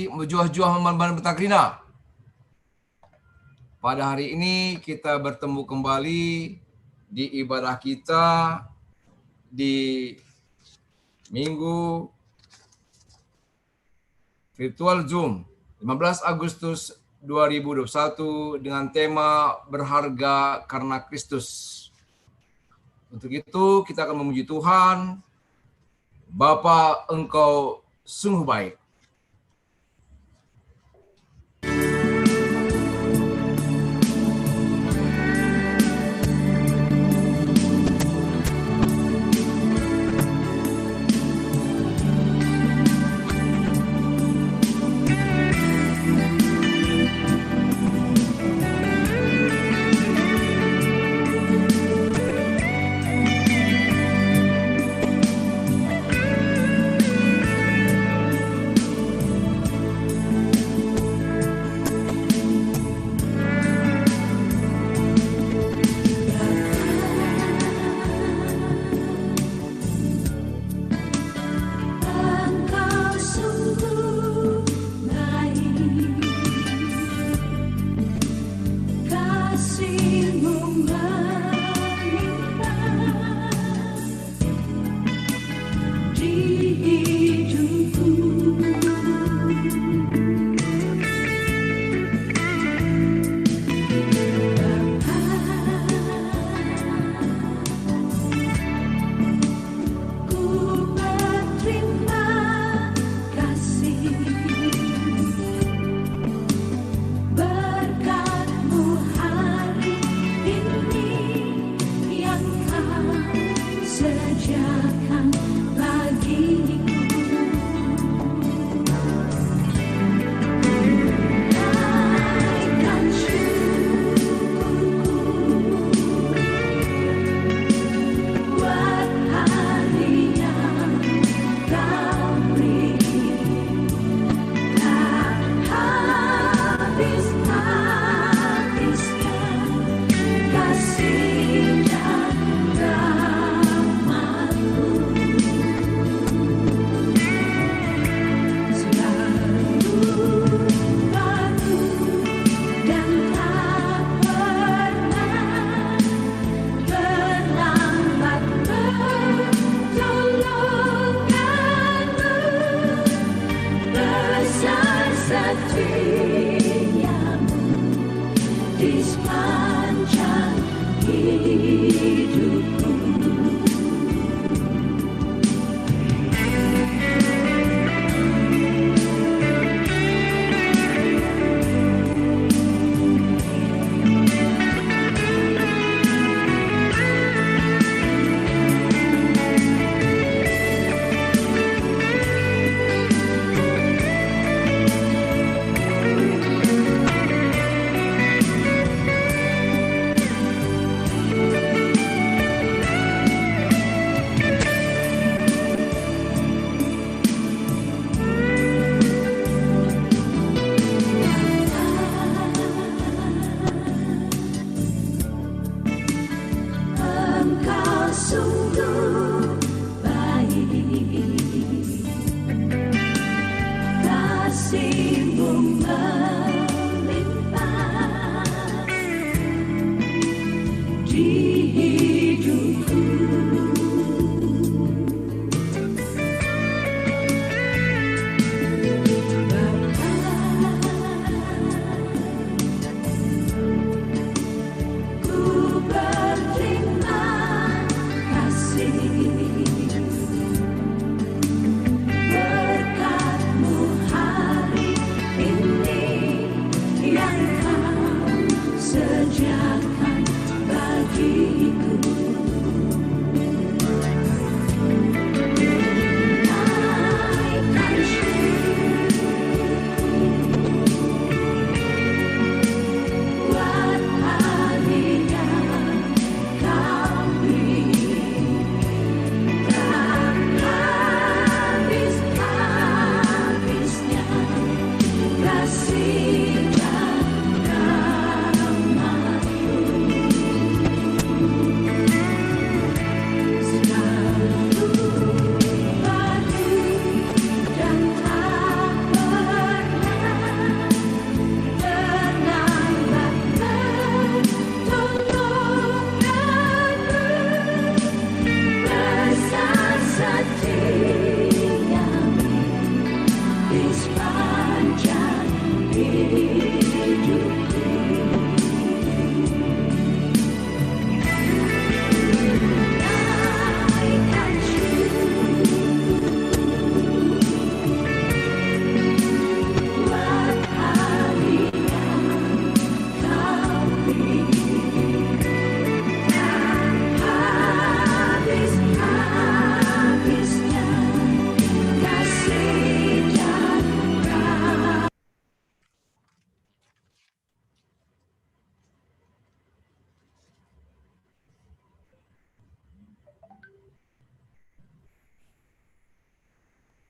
Juah-juah Memban Betakrina. Pada hari ini kita bertemu kembali di ibadah kita di Minggu virtual Zoom 15 Agustus 2021 dengan tema berharga karena Kristus. Untuk itu kita akan memuji Tuhan. Bapa, Engkau sungguh baik.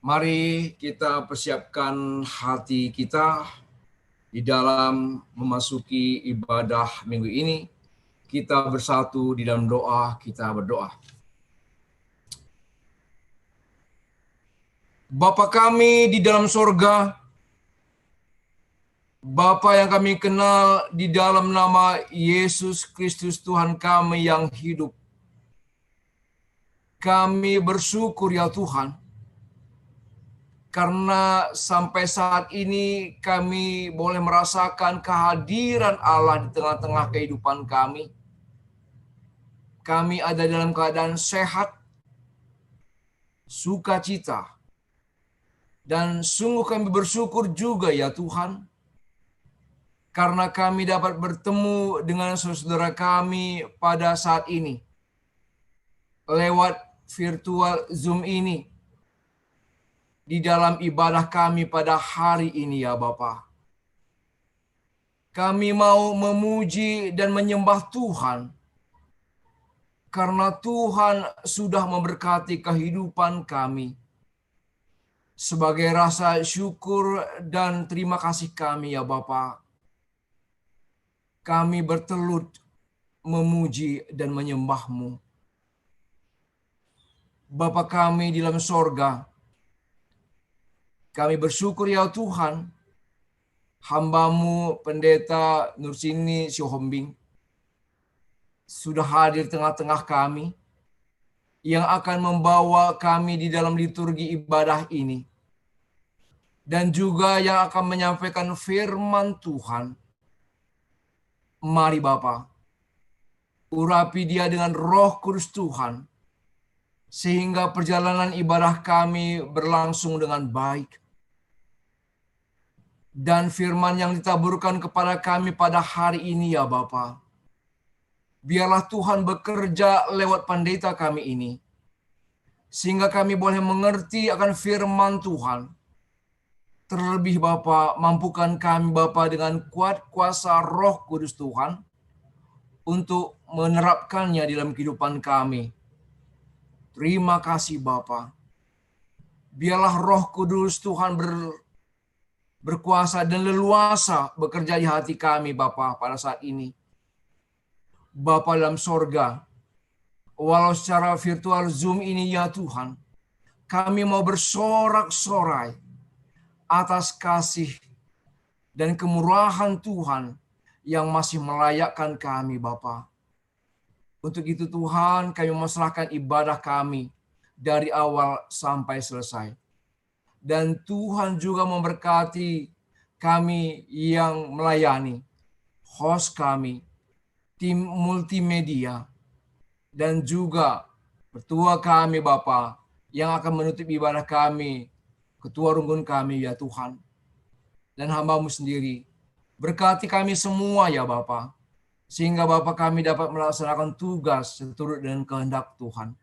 Mari kita persiapkan hati kita di dalam memasuki ibadah minggu ini. Kita bersatu di dalam doa, kita berdoa. Bapa kami di dalam sorga, Bapa yang kami kenal di dalam nama Yesus Kristus Tuhan kami yang hidup. Kami bersyukur ya Tuhan, karena sampai saat ini kami boleh merasakan kehadiran Allah di tengah-tengah kehidupan kami. Kami ada dalam keadaan sehat, sukacita, dan sungguh kami bersyukur juga ya Tuhan, karena kami dapat bertemu dengan saudara kami pada saat ini, lewat virtual Zoom ini, di dalam ibadah kami pada hari ini ya Bapa. Kami mau memuji dan menyembah Tuhan, karena Tuhan sudah memberkati kehidupan kami. Sebagai rasa syukur dan terima kasih kami ya Bapa, kami bertelut memuji dan menyembah-Mu. Bapa kami di dalam sorga, kami bersyukur ya Tuhan, hamba-Mu Pendeta Nursini Siohombing sudah hadir tengah-tengah kami, yang akan membawa kami di dalam liturgi ibadah ini, dan juga yang akan menyampaikan firman Tuhan. Mari Bapa, urapi dia dengan Roh Kudus Tuhan, sehingga perjalanan ibadah kami berlangsung dengan baik. Dan firman yang ditaburkan kepada kami pada hari ini ya Bapa, biarlah Tuhan bekerja lewat pendeta kami ini, sehingga kami boleh mengerti akan firman Tuhan. Terlebih Bapa, mampukan kami Bapa dengan kuat kuasa Roh Kudus Tuhan untuk menerapkannya dalam kehidupan kami. Terima kasih Bapa. Biarlah Roh Kudus Tuhan berkuasa dan leluasa bekerja di hati kami Bapa pada saat ini. Bapa dalam sorga, walau secara virtual Zoom ini ya Tuhan, kami mau bersorak-sorai atas kasih dan kemurahan Tuhan yang masih melayakkan kami Bapa. Untuk itu Tuhan, kami menyerahkan ibadah kami dari awal sampai selesai. Dan Tuhan juga memberkati kami yang melayani, host kami, tim multimedia, dan juga ketua kami Bapa yang akan menutup ibadah kami, ketua runggun kami ya Tuhan, dan hamba-Mu sendiri. Berkati kami semua ya Bapa, sehingga Bapa kami dapat melaksanakan tugas seturut dengan kehendak Tuhan.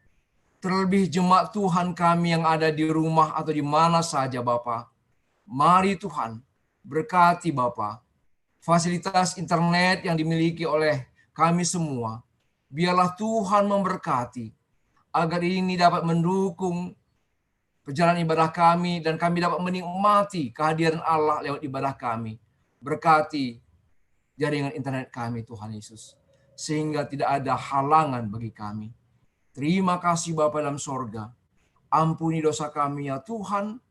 Terlebih jemaat Tuhan kami yang ada di rumah atau di mana saja Bapa. Mari Tuhan, berkati Bapa fasilitas internet yang dimiliki oleh kami semua. Biarlah Tuhan memberkati agar ini dapat mendukung perjalanan ibadah kami dan kami dapat menikmati kehadiran Allah lewat ibadah kami. Berkati jaringan internet kami Tuhan Yesus, sehingga tidak ada halangan bagi kami. Terima kasih Bapa dalam sorga. Ampuni dosa kami ya Tuhan,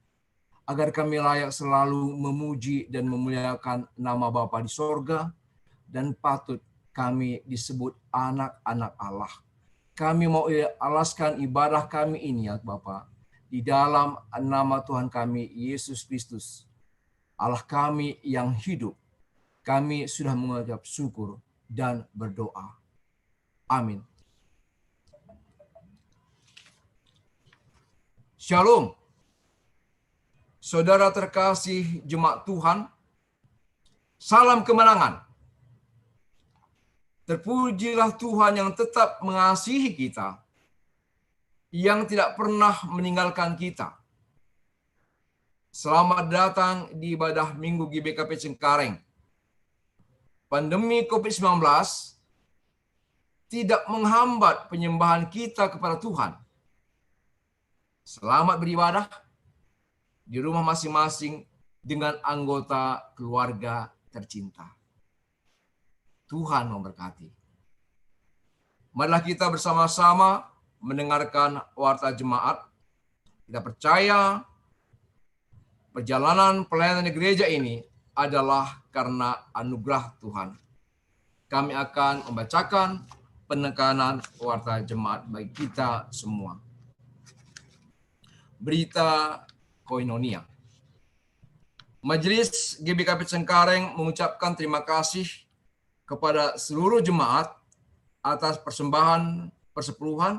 agar kami layak selalu memuji dan memuliakan nama Bapa di sorga, dan patut kami disebut anak-anak Allah. Kami mau alaskan ibadah kami ini ya Bapa, di dalam nama Tuhan kami Yesus Kristus, Allah kami yang hidup. Kami sudah mengucap syukur dan berdoa. Amin. Shalom. Saudara terkasih jemaat Tuhan, salam kemenangan. Terpujilah Tuhan yang tetap mengasihi kita, yang tidak pernah meninggalkan kita. Selamat datang di ibadah Minggu GBKP Cengkareng. Pandemi COVID-19 tidak menghambat penyembahan kita kepada Tuhan. Selamat beribadah, di rumah masing-masing dengan anggota keluarga tercinta. Tuhan memberkati. Marilah kita bersama-sama mendengarkan warta jemaat. Kita percaya perjalanan pelayanan di gereja ini adalah karena anugerah Tuhan. Kami akan membacakan penekanan warta jemaat bagi kita semua. Berita koinonia. Majelis GBKP Cengkareng mengucapkan terima kasih kepada seluruh jemaat atas persembahan persepuluhan,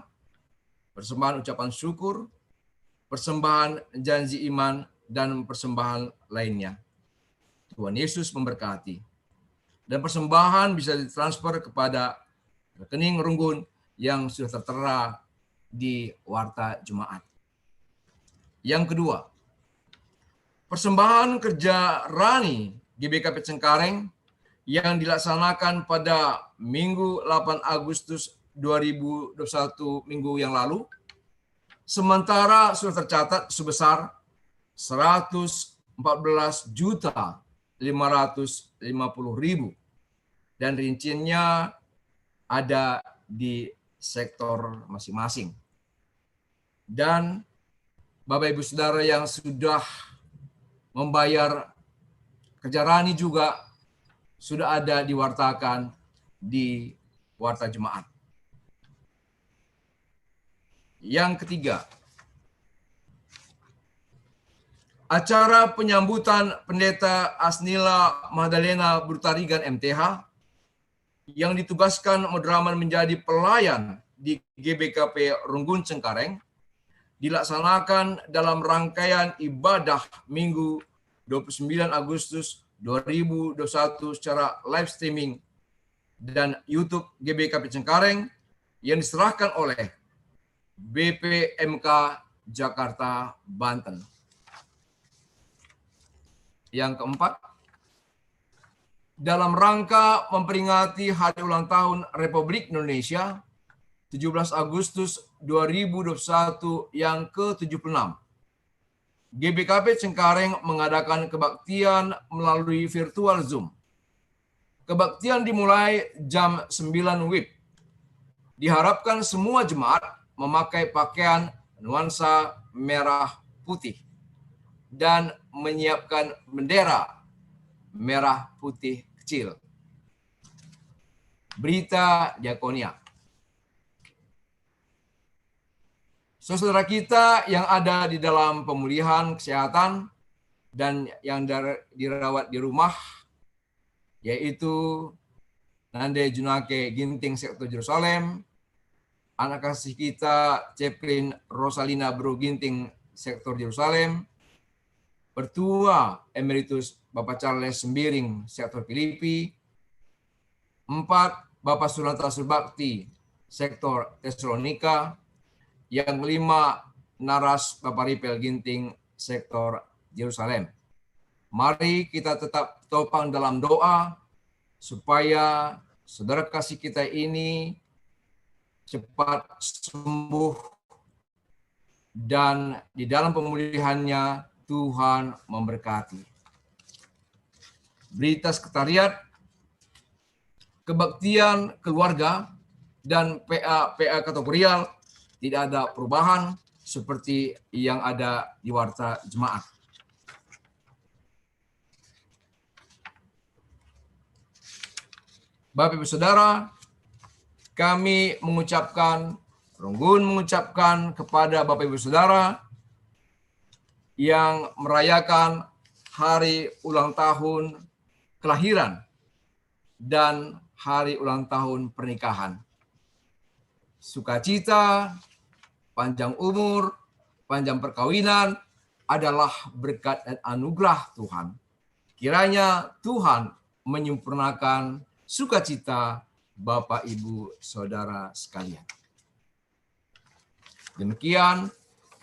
persembahan ucapan syukur, persembahan janji iman, dan persembahan lainnya. Tuhan Yesus memberkati. Dan persembahan bisa ditransfer kepada rekening Runggun yang sudah tertera di warta jemaat. Yang kedua, persembahan kerja Rani GBKP Cengkareng yang dilaksanakan pada Minggu 8 Agustus 2021 minggu yang lalu, sementara sudah tercatat sebesar 114.550.000 dan rinciannya ada di sektor masing-masing. Dan Bapak Ibu Saudara yang sudah membayar kerja Rani juga sudah ada diwartakan di warta jemaat. Yang ketiga, acara penyambutan Pendeta Asnila Magdalena Brutarigan MTH yang ditugaskan Madraman menjadi pelayan di GBKP Runggun Cengkareng dilaksanakan dalam rangkaian ibadah Minggu 29 Agustus 2021 secara live streaming dan YouTube GBKP Cengkareng yang diserahkan oleh BPMK Jakarta, Banten. Yang keempat, dalam rangka memperingati Hari Ulang Tahun Republik Indonesia 17 Agustus 2021 yang ke-76, GBKP Cengkareng mengadakan kebaktian melalui virtual Zoom. Kebaktian dimulai jam 9 WIB. Diharapkan semua jemaat memakai pakaian nuansa merah putih dan menyiapkan bendera merah putih kecil. Berita diakonia. Saudara kita yang ada di dalam pemulihan kesehatan dan yang dirawat di rumah, yaitu Nande Junake Ginting Sektor Yerusalem, anak kasih kita Ceplin Rosalina Bro Ginting Sektor Yerusalem, Pertua Emeritus Bapak Charles Sembiring Sektor Filipi, 4 Bapak Suranta Surbakti Sektor Tesalonika, yang 5 Naras Bapak Ripel Ginting Sektor Yerusalem. Mari kita tetap topang dalam doa supaya saudara kasih kita ini cepat sembuh dan di dalam pemulihannya Tuhan memberkati. Berita sekretariat, kebaktian keluarga dan PA kategorial tidak ada perubahan seperti yang ada di warta jemaat. Bapak Ibu Saudara, kami Runggun mengucapkan kepada Bapak Ibu Saudara yang merayakan hari ulang tahun kelahiran dan hari ulang tahun pernikahan. Sukacita, panjang umur, panjang perkawinan adalah berkat dan anugerah Tuhan. Kiranya Tuhan menyempurnakan sukacita Bapak, Ibu, Saudara sekalian. Demikian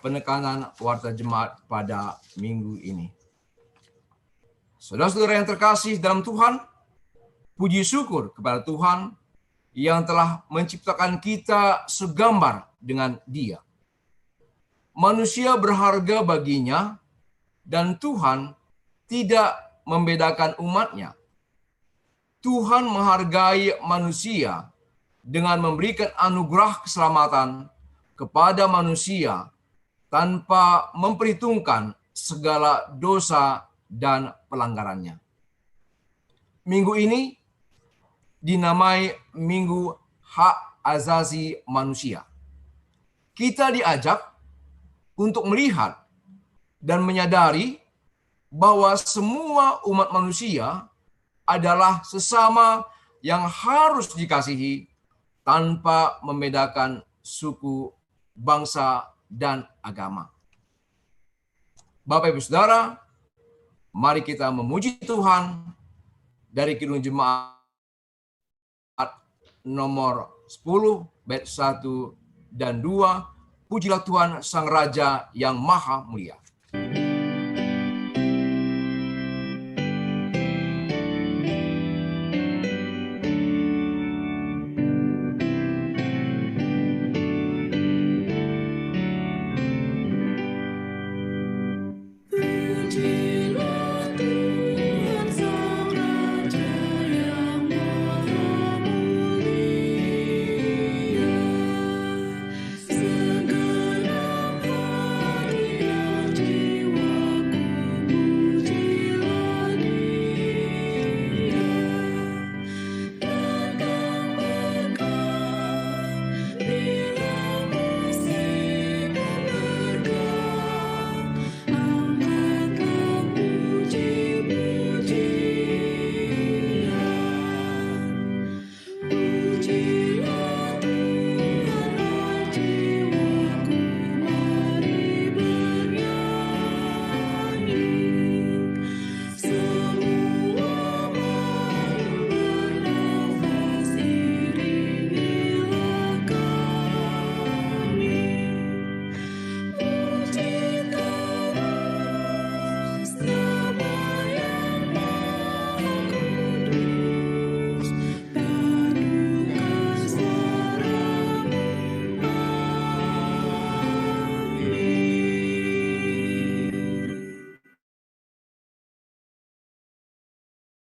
penekanan warta jemaat pada minggu ini. Saudara-saudara yang terkasih dalam Tuhan, puji syukur kepada Tuhan yang telah menciptakan kita segambar dengan Dia. Manusia berharga baginya Dan Tuhan tidak membedakan umatnya. Tuhan menghargai manusia dengan memberikan anugerah keselamatan kepada manusia tanpa memperhitungkan segala dosa dan pelanggarannya. Minggu ini dinamai Minggu Hak Asasi Manusia. Kita diajak untuk melihat dan menyadari bahwa semua umat manusia adalah sesama yang harus dikasihi tanpa membedakan suku, bangsa, dan agama. Bapak Ibu Saudara, mari kita memuji Tuhan dari Kidung Jemaat nomor 10, bait 1 dan 2. Pujilah Tuhan Sang Raja yang Maha Mulia.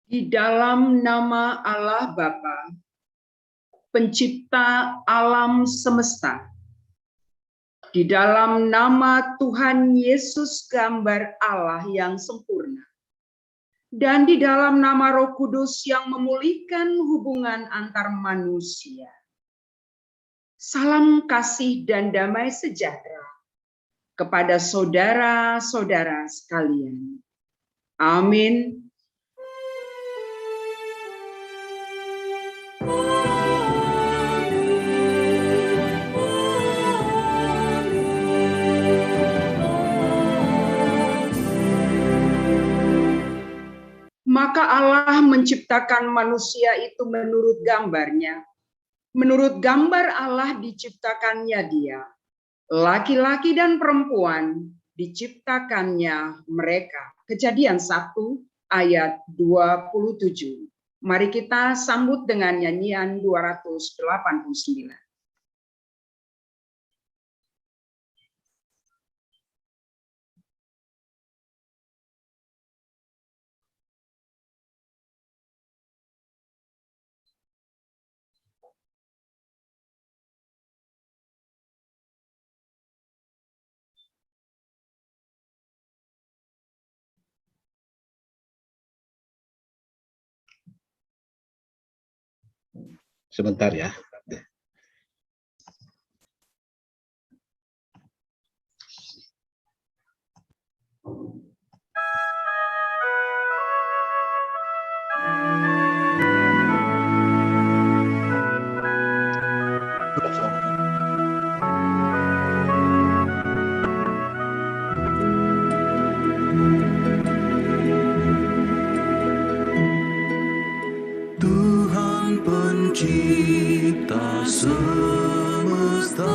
Di dalam nama Allah Bapa, Pencipta alam semesta, di dalam nama Tuhan Yesus gambar Allah yang sempurna, dan di dalam nama Roh Kudus yang memulihkan hubungan antar manusia. Salam kasih dan damai sejahtera kepada saudara-saudara sekalian. Amin. Maka Allah menciptakan manusia itu menurut gambarnya. Menurut gambar Allah diciptakannya dia. Laki-laki dan perempuan diciptakannya mereka. Kejadian 1 ayat 27. Mari kita sambut dengan nyanyian 289. Sebentar ya. Tuhan pencipta semesta,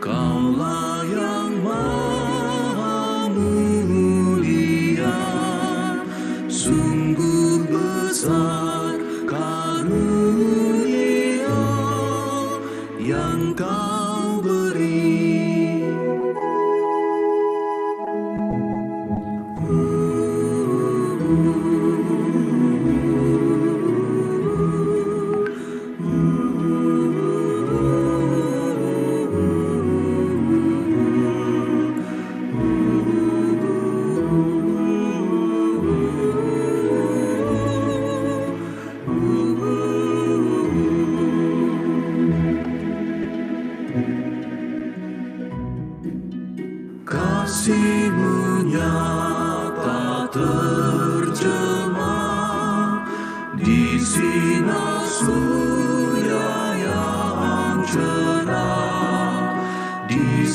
Kaulah yang maha mulia, sungguh besar karunia yang Kau beri.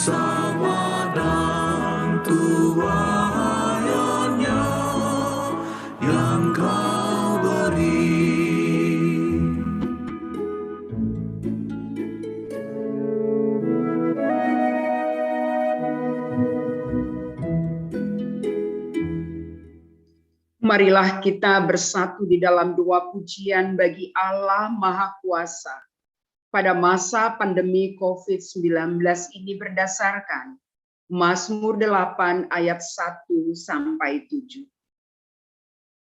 bersama dan tuayannya yang kau beri. Marilah kita bersatu di dalam doa pujian bagi Allah Maha Kuasa pada masa pandemi COVID-19 ini berdasarkan Mazmur 8 ayat 1-7.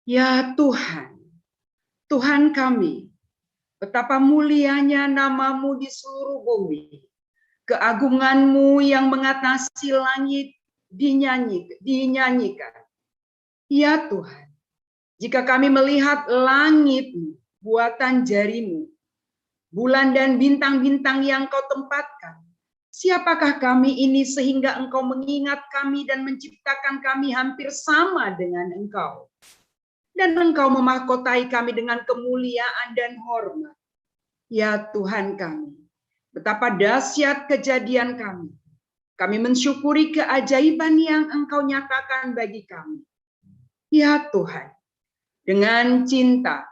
Ya Tuhan, Tuhan kami, betapa mulianya nama-Mu di seluruh bumi. Keagungan-Mu yang mengatasi langit dinyanyikan. Ya Tuhan, jika kami melihat langit-Mu, buatan jari-Mu, bulan dan bintang-bintang yang Kau tempatkan, siapakah kami ini sehingga Engkau mengingat kami dan menciptakan kami hampir sama dengan Engkau? Dan Engkau memahkotai kami dengan kemuliaan dan hormat. Ya Tuhan kami, betapa dahsyat kejadian kami. Kami mensyukuri keajaiban yang Engkau nyatakan bagi kami. Ya Tuhan, dengan cinta,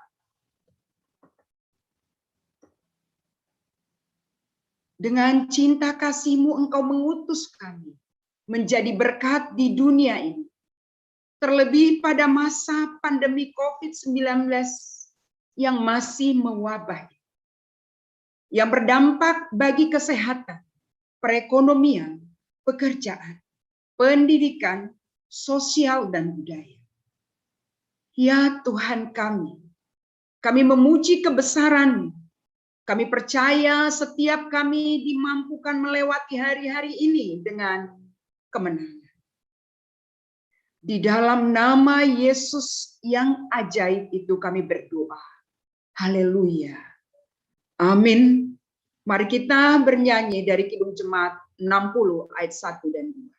dengan cinta kasih-Mu Engkau mengutus kami menjadi berkat di dunia ini. Terlebih pada masa pandemi COVID-19 yang masih mewabah, yang berdampak bagi kesehatan, perekonomian, pekerjaan, pendidikan, sosial, dan budaya. Ya Tuhan kami memuji kebesaran-Mu. Kami percaya setiap kami dimampukan melewati hari-hari ini dengan kemenangan. Di dalam nama Yesus yang ajaib itu kami berdoa. Haleluya. Amin. Mari kita bernyanyi dari Kidung Jemaat 60 ayat 1 dan 2.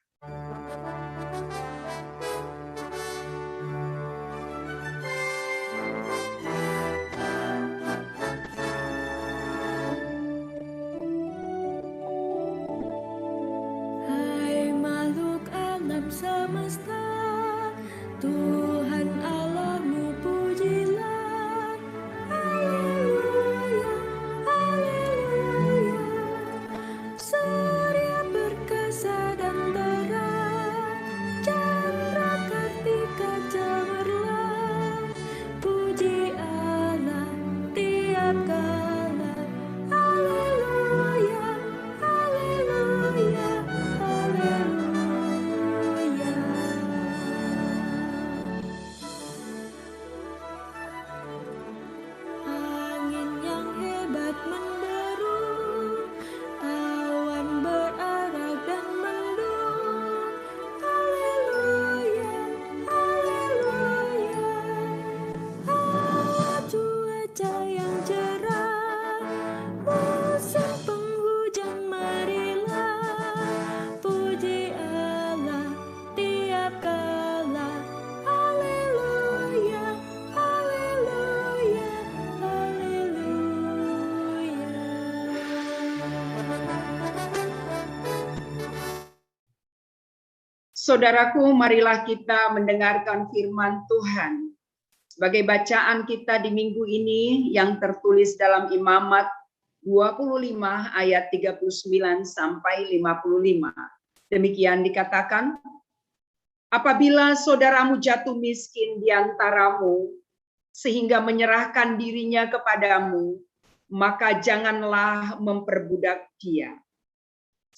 Semesta, Tuhan Allahmu pujilah. Haleluya, haleluya. Surya perkasa dan terang, chandra kartika cemerlang. Puji Allah tiap kala. Haleluya, haleluya, haleluya. Saudaraku, marilah kita mendengarkan firman Tuhan. Sebagai bacaan kita di minggu ini yang tertulis dalam Imamat 25 ayat 39 sampai 55. Demikian dikatakan, apabila saudaramu jatuh miskin di antaramu sehingga menyerahkan dirinya kepadamu, maka janganlah memperbudak dia.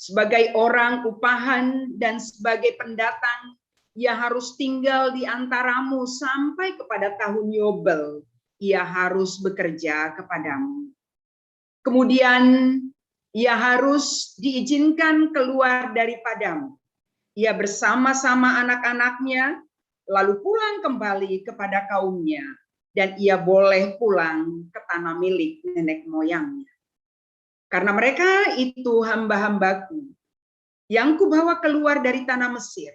Sebagai orang upahan dan sebagai pendatang, ia harus tinggal di antaramu sampai kepada tahun Yobel. Ia harus bekerja kepadamu. Kemudian ia harus diizinkan keluar daripadamu. Ia bersama-sama anak-anaknya, lalu pulang kembali kepada kaumnya, dan ia boleh pulang ke tanah milik nenek moyangnya. Karena mereka itu hamba-hambaku yang kubawa keluar dari tanah Mesir.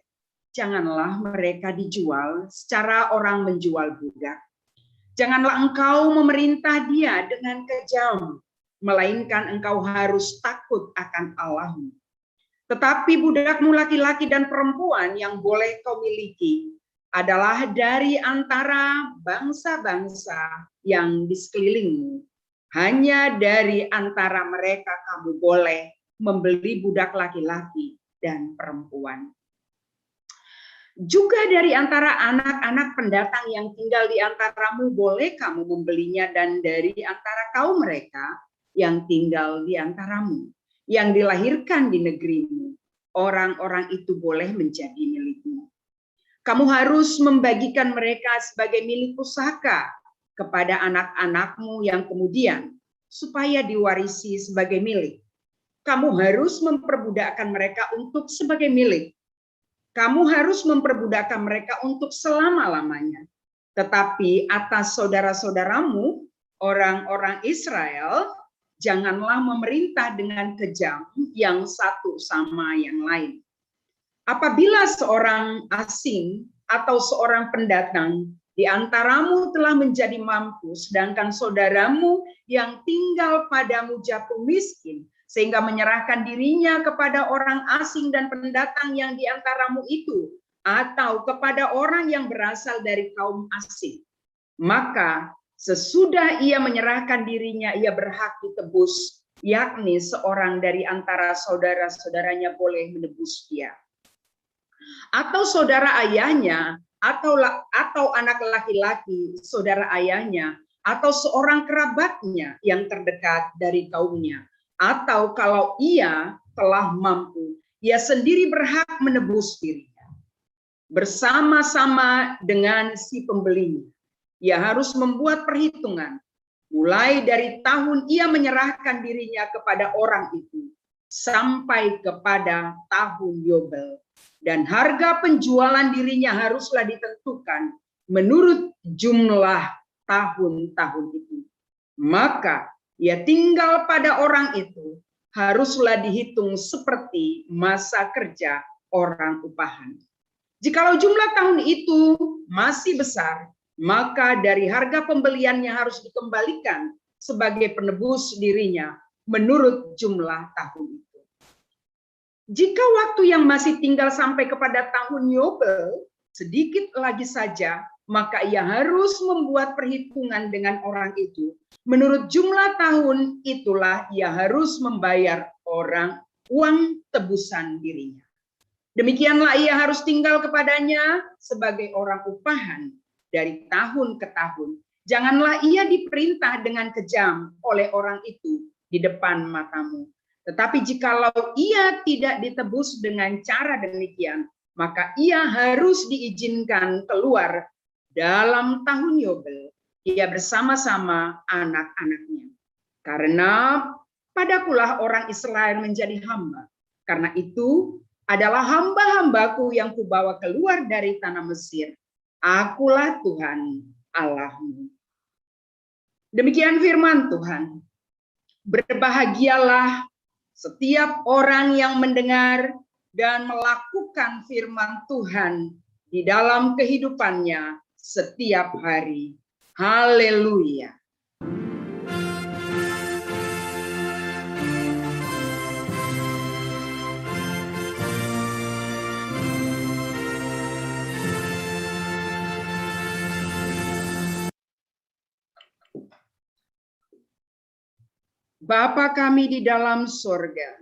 Janganlah mereka dijual secara orang menjual budak. Janganlah engkau memerintah dia dengan kejam, melainkan engkau harus takut akan Allahmu. Tetapi budakmu laki-laki dan perempuan yang boleh kau miliki adalah dari antara bangsa-bangsa yang di sekelilingmu. Hanya dari antara mereka kamu boleh membeli budak laki-laki dan perempuan. Juga dari antara anak-anak pendatang yang tinggal di antaramu boleh kamu membelinya, dan dari antara kaum mereka yang tinggal di antaramu, yang dilahirkan di negerimu, orang-orang itu boleh menjadi milikmu. Kamu harus membagikan mereka sebagai milik pusaka kepada anak-anakmu yang kemudian, supaya diwarisi sebagai milik. Kamu harus memperbudakkan mereka untuk sebagai milik. Kamu harus memperbudakkan mereka untuk selama-lamanya. Tetapi atas saudara-saudaramu, orang-orang Israel, janganlah memerintah dengan kejam yang satu sama yang lain. Apabila seorang asing atau seorang pendatang di antaramu telah menjadi mampu, sedangkan saudaramu yang tinggal padamu jatuh miskin, sehingga menyerahkan dirinya kepada orang asing dan pendatang yang di antaramu itu, atau kepada orang yang berasal dari kaum asing, maka sesudah ia menyerahkan dirinya, ia berhak ditebus, yakni seorang dari antara saudara-saudaranya boleh menebus dia. Atau saudara ayahnya, atau anak laki-laki saudara ayahnya, atau seorang kerabatnya yang terdekat dari kaumnya, atau kalau ia telah mampu, ia sendiri berhak menebus dirinya bersama-sama dengan si pembelinya. Ia harus membuat perhitungan mulai dari tahun ia menyerahkan dirinya kepada orang itu sampai kepada tahun Yobel, dan harga penjualan dirinya haruslah ditentukan menurut jumlah tahun-tahun itu. Maka ia tinggal pada orang itu haruslah dihitung seperti masa kerja orang upahan. Jikalau jumlah tahun itu masih besar, maka dari harga pembeliannya harus dikembalikan sebagai penebus dirinya menurut jumlah tahun itu. Jika waktu yang masih tinggal sampai kepada tahun Yobel sedikit lagi saja, maka ia harus membuat perhitungan dengan orang itu. Menurut jumlah tahun itulah ia harus membayar orang uang tebusan dirinya. Demikianlah ia harus tinggal kepadanya sebagai orang upahan dari tahun ke tahun. Janganlah ia diperintah dengan kejam oleh orang itu di depan matamu. Tetapi jikalau ia tidak ditebus dengan cara demikian, maka ia harus diizinkan keluar dalam tahun Yobel, ia bersama-sama anak-anaknya. Karena padakulah orang Israel menjadi hamba. Karena itu adalah hamba-hambaku yang kubawa keluar dari tanah Mesir. Akulah Tuhan Allahmu. Demikian firman Tuhan. Berbahagialah setiap orang yang mendengar dan melakukan firman Tuhan di dalam kehidupannya setiap hari. Haleluya. Bapa kami di dalam sorga,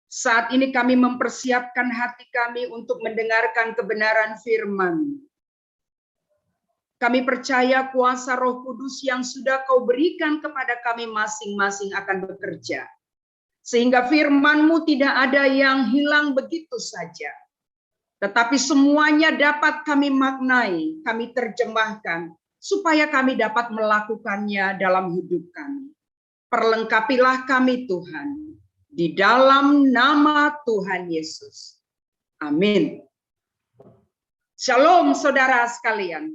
saat ini kami mempersiapkan hati kami untuk mendengarkan kebenaran firman. Kami percaya kuasa Roh Kudus yang sudah Kau berikan kepada kami masing-masing akan bekerja. Sehingga firman-Mu tidak ada yang hilang begitu saja. Tetapi semuanya dapat kami maknai, kami terjemahkan, supaya kami dapat melakukannya dalam hidup kami. Perlengkapilah kami Tuhan, di dalam nama Tuhan Yesus. Amin. Shalom saudara sekalian.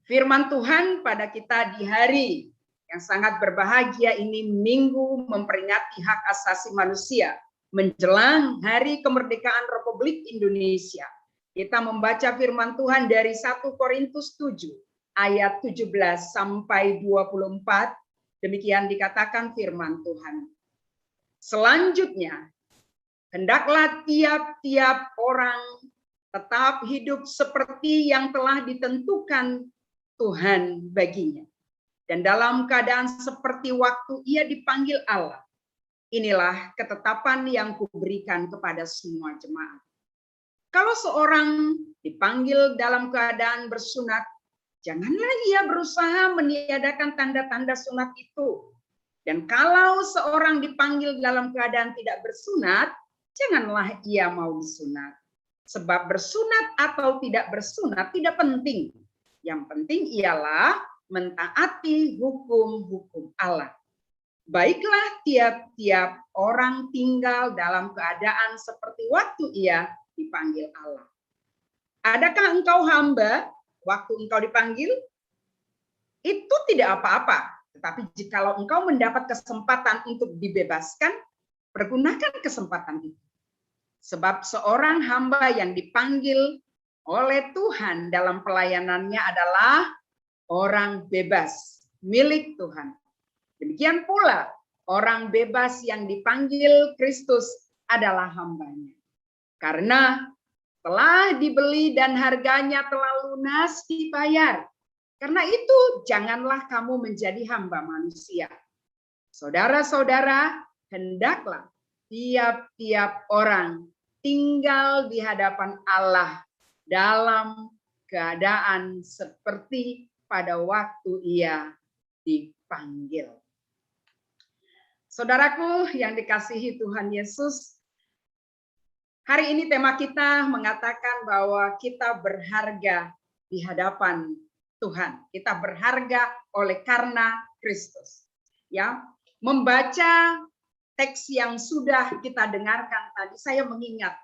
Firman Tuhan pada kita di hari yang sangat berbahagia ini, Minggu memperingati hak asasi manusia, menjelang Hari Kemerdekaan Republik Indonesia. Kita membaca firman Tuhan dari 1 Korintus 7 ayat 17 sampai 24. Demikian dikatakan firman Tuhan. Selanjutnya, hendaklah tiap-tiap orang tetap hidup seperti yang telah ditentukan Tuhan baginya. Dan dalam keadaan seperti waktu ia dipanggil Allah. Inilah ketetapan yang kuberikan kepada semua jemaat. Kalau seorang dipanggil dalam keadaan bersunat, janganlah ia berusaha meniadakan tanda-tanda sunat itu. Dan kalau seorang dipanggil dalam keadaan tidak bersunat, janganlah ia mau disunat. Sebab bersunat atau tidak bersunat tidak penting. Yang penting ialah mentaati hukum-hukum Allah. Baiklah tiap-tiap orang tinggal dalam keadaan seperti waktu ia dipanggil Allah. Adakah engkau hamba waktu engkau dipanggil? Itu tidak apa-apa. Tetapi jikalau engkau mendapat kesempatan untuk dibebaskan, pergunakan kesempatan itu. Sebab seorang hamba yang dipanggil oleh Tuhan dalam pelayanannya adalah orang bebas, milik Tuhan. Demikian pula orang bebas yang dipanggil Kristus adalah hambanya. Karena telah dibeli dan harganya telah lunas dibayar. Karena itu janganlah kamu menjadi hamba manusia. Saudara-saudara, hendaklah tiap-tiap orang tinggal di hadapan Allah dalam keadaan seperti pada waktu ia dipanggil. Saudaraku yang dikasihi Tuhan Yesus, hari ini tema kita mengatakan bahwa kita berharga di hadapan Tuhan. Kita berharga oleh karena Kristus. Ya, membaca teks yang sudah kita dengarkan tadi, saya mengingat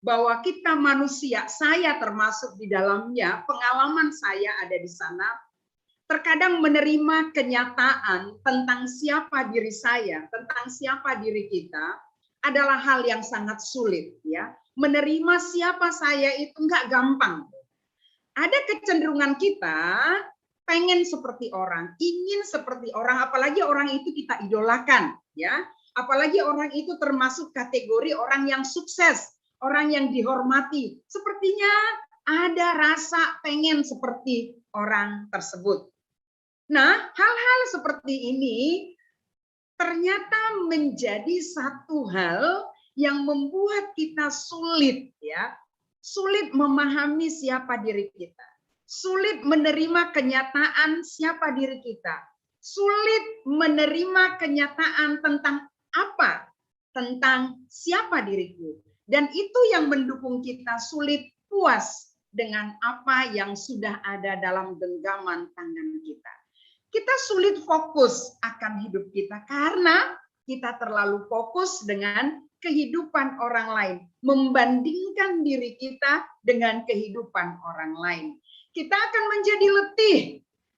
bahwa kita manusia, saya termasuk di dalamnya, pengalaman saya ada di sana, terkadang menerima kenyataan tentang siapa diri saya, tentang siapa diri kita, adalah hal yang sangat sulit. Ya, menerima siapa saya itu nggak gampang. Ada kecenderungan kita pengen seperti orang, ingin seperti orang, apalagi orang itu kita idolakan, ya. Apalagi orang itu termasuk kategori orang yang sukses, orang yang dihormati. Sepertinya ada rasa pengen seperti orang tersebut. Nah, hal-hal seperti ini ternyata menjadi satu hal yang membuat kita sulit, ya. Sulit memahami siapa diri kita. Sulit menerima kenyataan siapa diri kita. Sulit menerima kenyataan tentang apa? Tentang siapa diriku. Dan itu yang mendukung kita sulit puas dengan apa yang sudah ada dalam genggaman tangan kita. Kita sulit fokus akan hidup kita karena kita terlalu fokus dengan kehidupan orang lain, membandingkan diri kita dengan kehidupan orang lain. Kita akan menjadi letih.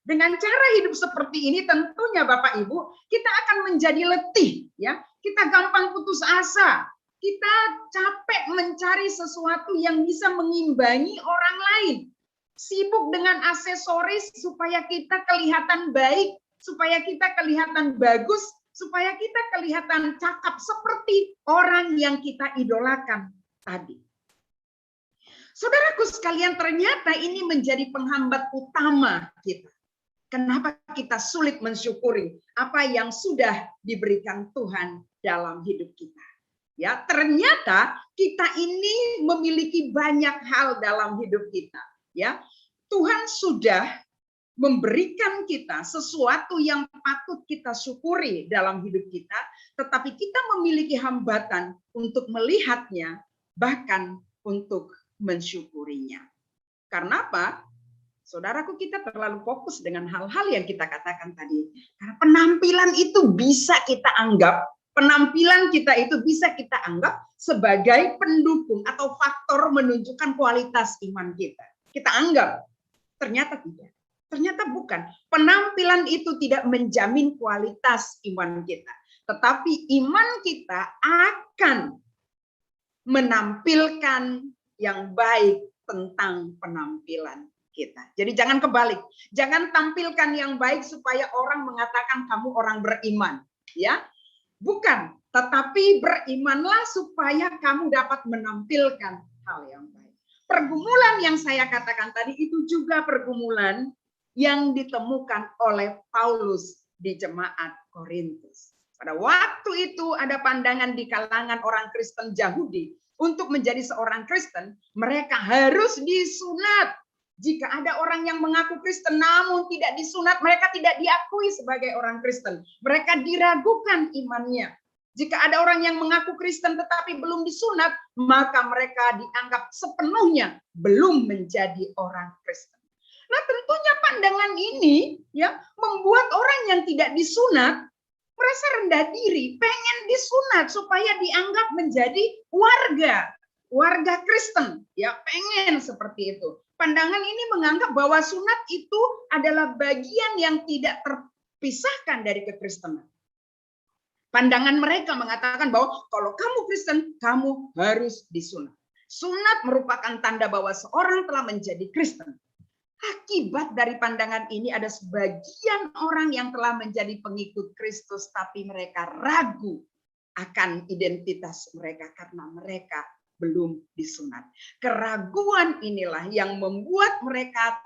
Dengan cara hidup seperti ini tentunya Bapak Ibu, kita akan menjadi letih, ya. Kita gampang putus asa. Kita capek mencari sesuatu yang bisa mengimbangi orang lain. Sibuk dengan aksesoris supaya kita kelihatan baik, supaya kita kelihatan bagus, supaya kita kelihatan cakap seperti orang yang kita idolakan tadi. Saudaraku sekalian, ternyata ini menjadi penghambat utama kita. Kenapa kita sulit mensyukuri apa yang sudah diberikan Tuhan dalam hidup kita? Ya, ternyata kita ini memiliki banyak hal dalam hidup kita. Ya, Tuhan sudah memberikan kita sesuatu yang patut kita syukuri dalam hidup kita, tetapi kita memiliki hambatan untuk melihatnya, bahkan untuk mensyukurinya. Karena apa? Saudaraku, kita terlalu fokus dengan hal-hal yang kita katakan tadi. Karena penampilan itu bisa kita anggap, sebagai pendukung atau faktor menunjukkan kualitas iman kita. Kita anggap, ternyata tidak. Ternyata bukan. Penampilan itu tidak menjamin kualitas iman kita. Tetapi iman kita akan menampilkan yang baik tentang penampilan kita. Jadi jangan kebalik. Jangan tampilkan yang baik supaya orang mengatakan kamu orang beriman. Ya. Bukan, tetapi berimanlah supaya kamu dapat menampilkan hal yang baik. Pergumulan yang saya katakan tadi itu juga pergumulan yang ditemukan oleh Paulus di jemaat Korintus. Pada waktu itu ada pandangan di kalangan orang Kristen Yahudi, untuk menjadi seorang Kristen, mereka harus disunat. Jika ada orang yang mengaku Kristen namun tidak disunat, mereka tidak diakui sebagai orang Kristen. Mereka diragukan imannya. Jika ada orang yang mengaku Kristen tetapi belum disunat, maka mereka dianggap sepenuhnya belum menjadi orang Kristen. Nah, tentunya pandangan ini ya membuat orang yang tidak disunat merasa rendah diri, pengen disunat supaya dianggap menjadi warga Kristen, ya pengen seperti itu. Pandangan ini menganggap bahwa sunat itu adalah bagian yang tidak terpisahkan dari kekristenan. Pandangan mereka mengatakan bahwa kalau kamu Kristen, kamu harus disunat. Sunat merupakan tanda bahwa seorang telah menjadi Kristen. Akibat dari pandangan ini ada sebagian orang yang telah menjadi pengikut Kristus tapi mereka ragu akan identitas mereka karena mereka belum disunat. Keraguan inilah yang membuat mereka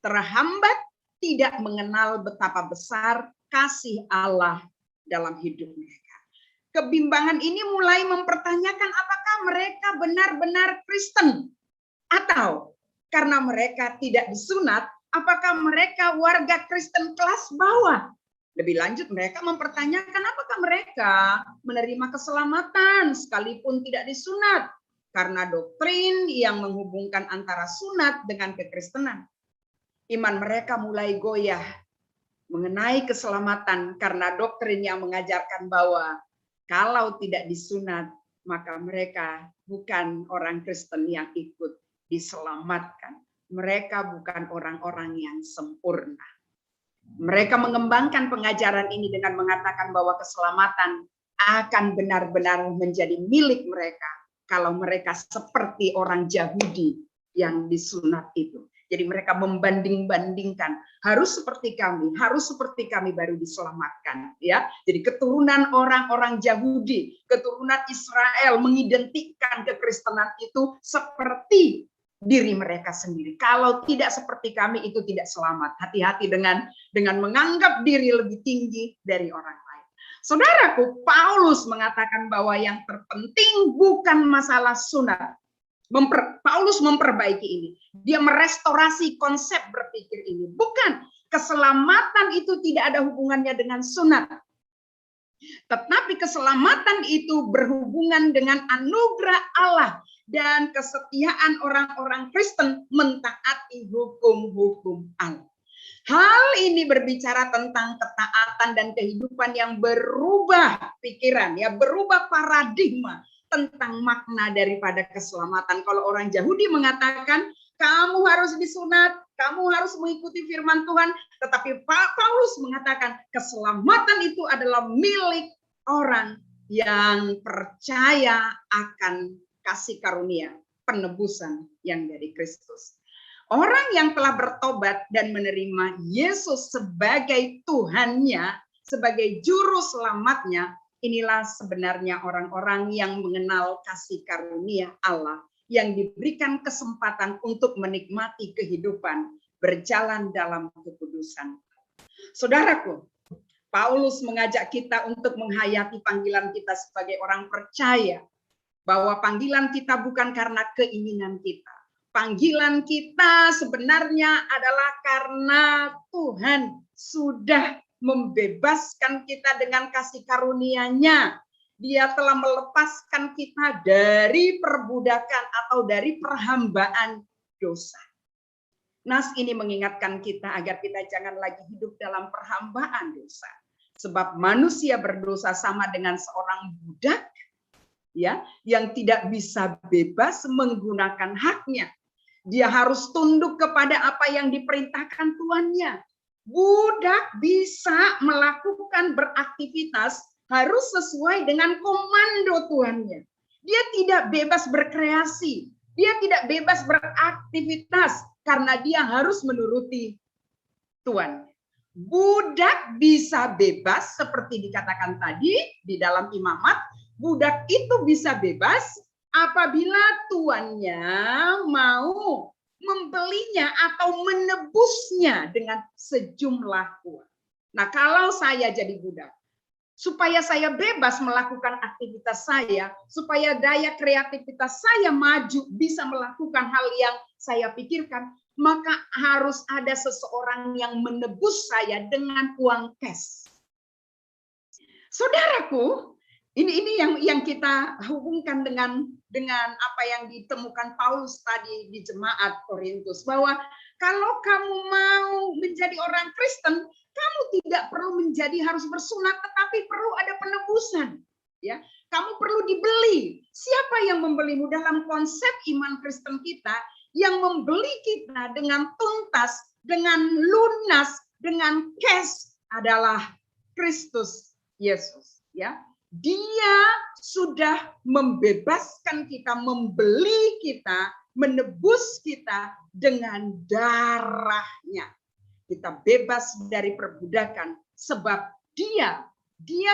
terhambat, tidak mengenal betapa besar kasih Allah dalam hidup mereka. Kebimbangan ini mulai mempertanyakan apakah mereka benar-benar Kristen atau karena mereka tidak disunat, apakah mereka warga Kristen kelas bawah? Lebih lanjut, mereka mempertanyakan apakah mereka menerima keselamatan sekalipun tidak disunat. Karena doktrin yang menghubungkan antara sunat dengan kekristenan. Iman mereka mulai goyah mengenai keselamatan karena doktrin yang mengajarkan bahwa kalau tidak disunat, maka mereka bukan orang Kristen yang ikut diselamatkan. Mereka bukan orang-orang yang sempurna. Mereka mengembangkan pengajaran ini dengan mengatakan bahwa keselamatan akan benar-benar menjadi milik mereka kalau mereka seperti orang Yahudi yang disunat itu. Jadi mereka membanding-bandingkan, harus seperti kami baru diselamatkan, ya. Jadi keturunan orang-orang Yahudi, keturunan Israel mengidentikan kekristenan itu seperti diri mereka sendiri. Kalau tidak seperti kami itu tidak selamat. Hati-hati dengan menganggap diri lebih tinggi dari orang lain. Saudaraku, Paulus mengatakan bahwa yang terpenting bukan masalah sunat. Paulus memperbaiki ini. Dia merestorasi konsep berpikir ini. Bukan, keselamatan itu tidak ada hubungannya dengan sunat. Tetapi keselamatan itu berhubungan dengan anugerah Allah dan kesetiaan orang-orang Kristen mentaati hukum-hukum Allah. Hal ini berbicara tentang ketaatan dan kehidupan yang berubah pikiran, ya, berubah paradigma tentang makna daripada keselamatan. Kalau orang Yahudi mengatakan kamu harus disunat, kamu harus mengikuti firman Tuhan, tetapi Paulus mengatakan keselamatan itu adalah milik orang yang percaya akan kasih karunia penebusan yang dari Kristus. Orang yang telah bertobat dan menerima Yesus sebagai Tuhannya, sebagai juru selamatnya, inilah sebenarnya orang-orang yang mengenal kasih karunia Allah, yang diberikan kesempatan untuk menikmati kehidupan, berjalan dalam kekudusan. Saudaraku, Paulus mengajak kita untuk menghayati panggilan kita sebagai orang percaya, bahwa panggilan kita bukan karena keinginan kita. Panggilan kita sebenarnya adalah karena Tuhan sudah membebaskan kita dengan kasih karunia-Nya. Dia telah melepaskan kita dari perbudakan atau dari perhambaan dosa. Nas ini mengingatkan kita agar kita jangan lagi hidup dalam perhambaan dosa. Sebab manusia berdosa sama dengan seorang budak, ya, yang tidak bisa bebas menggunakan haknya. Dia harus tunduk kepada apa yang diperintahkan tuannya. Budak bisa melakukan beraktivitas harus sesuai dengan komando tuannya. Dia tidak bebas berkreasi, dia tidak bebas beraktivitas karena dia harus menuruti tuan. budak bisa bebas seperti dikatakan tadi di dalam Imamat. Budak itu bisa bebas apabila tuannya mau membelinya atau menebusnya dengan sejumlah uang. Nah, kalau saya jadi budak, supaya saya bebas melakukan aktivitas saya, supaya daya kreativitas saya maju, bisa melakukan hal yang saya pikirkan, maka harus ada seseorang yang menebus saya dengan uang cash. Saudaraku, ini yang kita hubungkan dengan apa yang ditemukan Paulus tadi di jemaat Korintus, bahwa kalau kamu mau menjadi orang Kristen, kamu tidak perlu harus bersunat, tetapi perlu ada penebusan. Ya, kamu perlu dibeli. Siapa yang membelimu? Dalam konsep iman Kristen kita, yang membeli kita dengan tuntas, dengan lunas, dengan cash adalah Kristus Yesus. Ya, Dia sudah membebaskan kita, membeli kita, menebus kita dengan darahnya. Kita bebas dari perbudakan sebab dia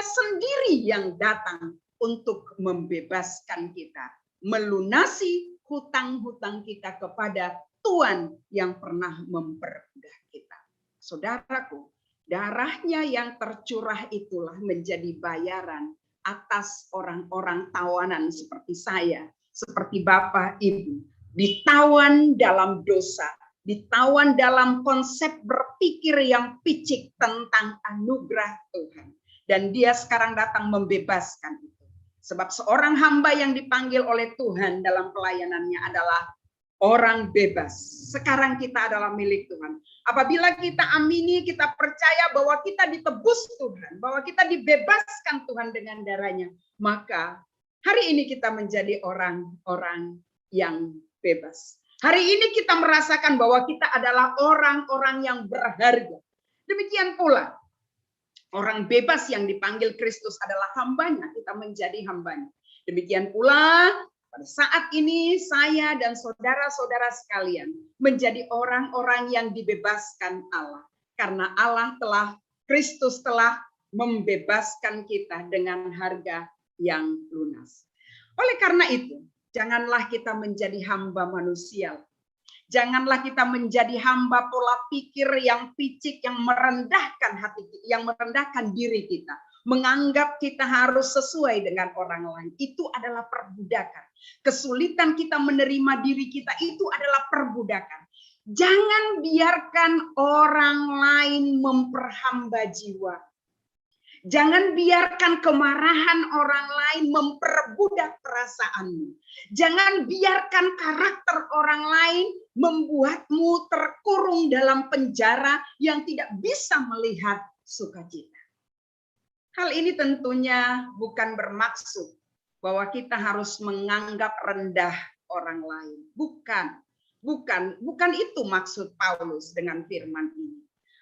sendiri yang datang untuk membebaskan kita, melunasi hutang-hutang kita kepada Tuhan yang pernah memperbudak kita. Saudaraku, darahnya yang tercurah itulah menjadi bayaran atas orang-orang tawanan seperti saya, seperti Bapak Ibu, ditawan dalam dosa, ditawan dalam konsep berpikir yang picik tentang anugerah Tuhan. Dan Dia sekarang datang membebaskan itu. Sebab seorang hamba yang dipanggil oleh Tuhan dalam pelayanannya adalah orang bebas. Sekarang kita adalah milik Tuhan. Apabila kita amini, kita percaya bahwa kita ditebus Tuhan, bahwa kita dibebaskan Tuhan dengan darahnya, maka hari ini kita menjadi orang-orang yang bebas. Hari ini kita merasakan bahwa kita adalah orang-orang yang berharga. Demikian pula, orang bebas yang dipanggil Kristus adalah hambanya, kita menjadi hambanya. Demikian pula, pada saat ini saya dan saudara-saudara sekalian menjadi orang-orang yang dibebaskan Allah. Karena Kristus telah membebaskan kita dengan harga yang lunas. Oleh karena itu, janganlah kita menjadi hamba manusia. Janganlah kita menjadi hamba pola pikir yang picik, yang merendahkan hati, yang merendahkan diri kita. Menganggap kita harus sesuai dengan orang lain. Itu adalah perbudakan. Kesulitan kita menerima diri kita itu adalah perbudakan. Jangan biarkan orang lain memperhamba jiwa. Jangan biarkan kemarahan orang lain memperbudak perasaanmu. Jangan biarkan karakter orang lain membuatmu terkurung dalam penjara yang tidak bisa melihat sukacita. Hal ini tentunya bukan bermaksud bahwa kita harus menganggap rendah orang lain. Bukan itu maksud Paulus dengan firman ini.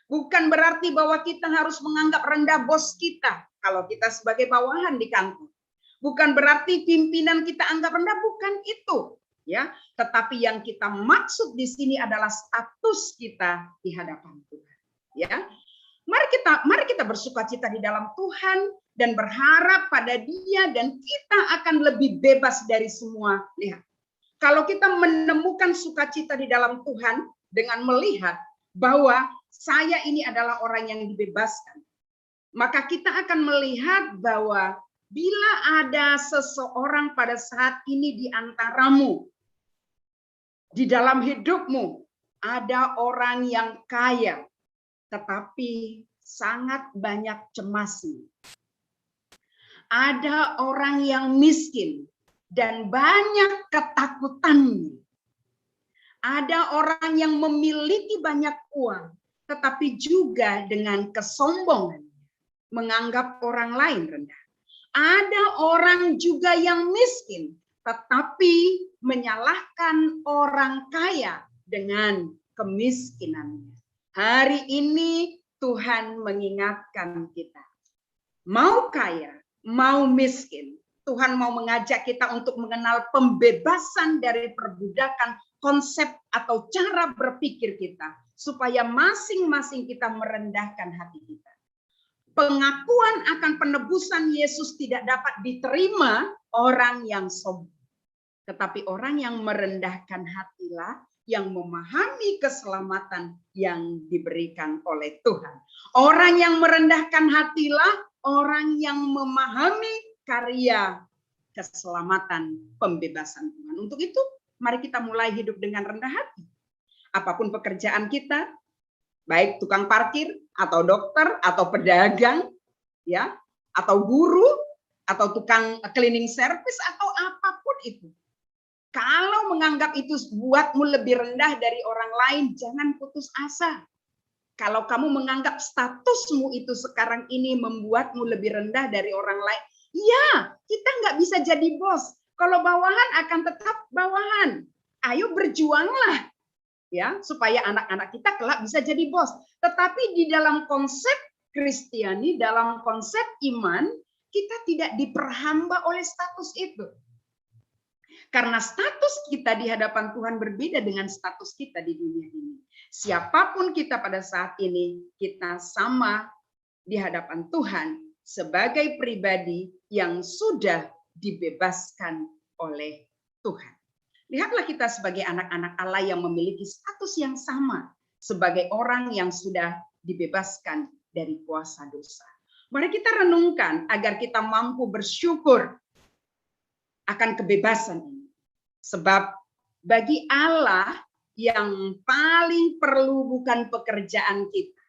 Bukan berarti bahwa kita harus menganggap rendah bos kita kalau kita sebagai bawahan di kantor. Bukan berarti pimpinan kita anggap rendah, bukan itu, ya. Tetapi yang kita maksud di sini adalah status kita di hadapan Tuhan, ya. Mari kita bersukacita di dalam Tuhan dan berharap pada Dia, dan kita akan lebih bebas dari semua. Lihat, kalau kita menemukan sukacita di dalam Tuhan dengan melihat bahwa saya ini adalah orang yang dibebaskan, maka kita akan melihat bahwa bila ada seseorang pada saat ini di antaramu, di dalam hidupmu, ada orang yang kaya, tetapi sangat banyak cemasnya. Ada orang yang miskin dan banyak ketakutannya. Ada orang yang memiliki banyak uang, tetapi juga dengan kesombongan, menganggap orang lain rendah. Ada orang juga yang miskin, tetapi menyalahkan orang kaya dengan kemiskinannya. Hari ini Tuhan mengingatkan kita, mau kaya, mau miskin, Tuhan mau mengajak kita untuk mengenal pembebasan dari perbudakan konsep atau cara berpikir kita. supaya masing-masing kita merendahkan hati kita. Pengakuan akan penebusan Yesus tidak dapat diterima orang yang sombong. Tetapi orang yang merendahkan hatilah yang memahami keselamatan yang diberikan oleh Tuhan. Orang yang merendahkan hatilah orang yang memahami karya keselamatan pembebasan Tuhan. Untuk itu, mari kita mulai hidup dengan rendah hati. Apapun pekerjaan kita, baik tukang parkir atau dokter atau pedagang, ya, atau guru atau tukang cleaning service atau apapun itu. Kalau menganggap itu buatmu lebih rendah dari orang lain, jangan putus asa. Kalau kamu menganggap statusmu itu sekarang ini membuatmu lebih rendah dari orang lain, ya, kita nggak bisa jadi bos. Kalau bawahan akan tetap bawahan. Ayo berjuanglah, ya, supaya anak-anak kita kelak bisa jadi bos. Tetapi di dalam konsep Kristiani, dalam konsep iman, kita tidak diperhamba oleh status itu. Karena status kita di hadapan Tuhan berbeda dengan status kita di dunia ini. Siapapun kita pada saat ini, kita sama di hadapan Tuhan sebagai pribadi yang sudah dibebaskan oleh Tuhan. Lihatlah kita sebagai anak-anak Allah yang memiliki status yang sama sebagai orang yang sudah dibebaskan dari kuasa dosa. Mari kita renungkan agar kita mampu bersyukur akan kebebasan ini. Sebab bagi Allah yang paling perlu bukan pekerjaan kita.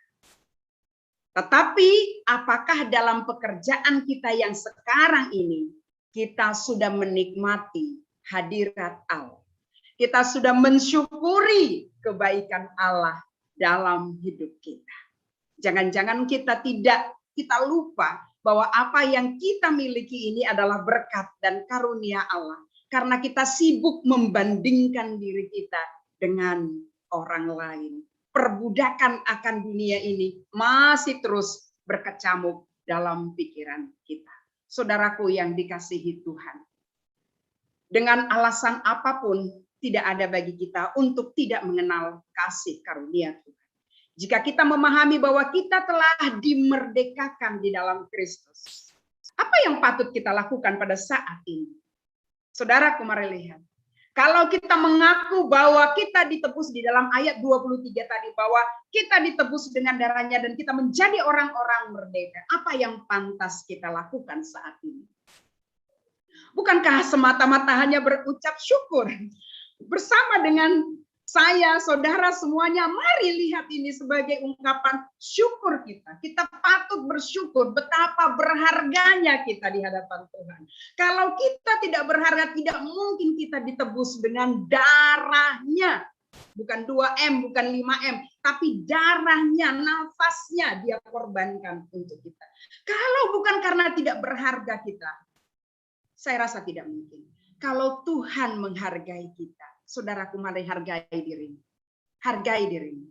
Tetapi apakah dalam pekerjaan kita yang sekarang ini kita sudah menikmati hadirat Allah? Kita sudah mensyukuri kebaikan Allah dalam hidup kita. Jangan-jangan kita lupa bahwa apa yang kita miliki ini adalah berkat dan karunia Allah. Karena kita sibuk membandingkan diri kita dengan orang lain. Perbudakan akan dunia ini masih terus berkecamuk dalam pikiran kita. Saudaraku yang dikasihi Tuhan. Dengan alasan apapun tidak ada bagi kita untuk tidak mengenal kasih karunia Tuhan. Jika kita memahami bahwa kita telah dimerdekakan di dalam Kristus. Apa yang patut kita lakukan pada saat ini? Saudaraku, mari lihat. Kalau kita mengaku bahwa kita ditebus di dalam ayat 23 tadi, bahwa kita ditebus dengan darahnya dan kita menjadi orang-orang merdeka, apa yang pantas kita lakukan saat ini? Bukankah semata-mata hanya berucap syukur? Bersama dengan saya, saudara semuanya, mari lihat ini sebagai ungkapan syukur kita. Kita patut bersyukur betapa berharganya kita di hadapan Tuhan. Kalau kita tidak berharga, tidak mungkin kita ditebus dengan darahnya. Bukan 2M, bukan 5M, tapi darahnya, nafasnya dia korbankan untuk kita. Kalau bukan karena tidak berharga kita, saya rasa tidak mungkin. Kalau Tuhan menghargai kita, saudaraku, mari hargai dirimu. Hargai dirimu.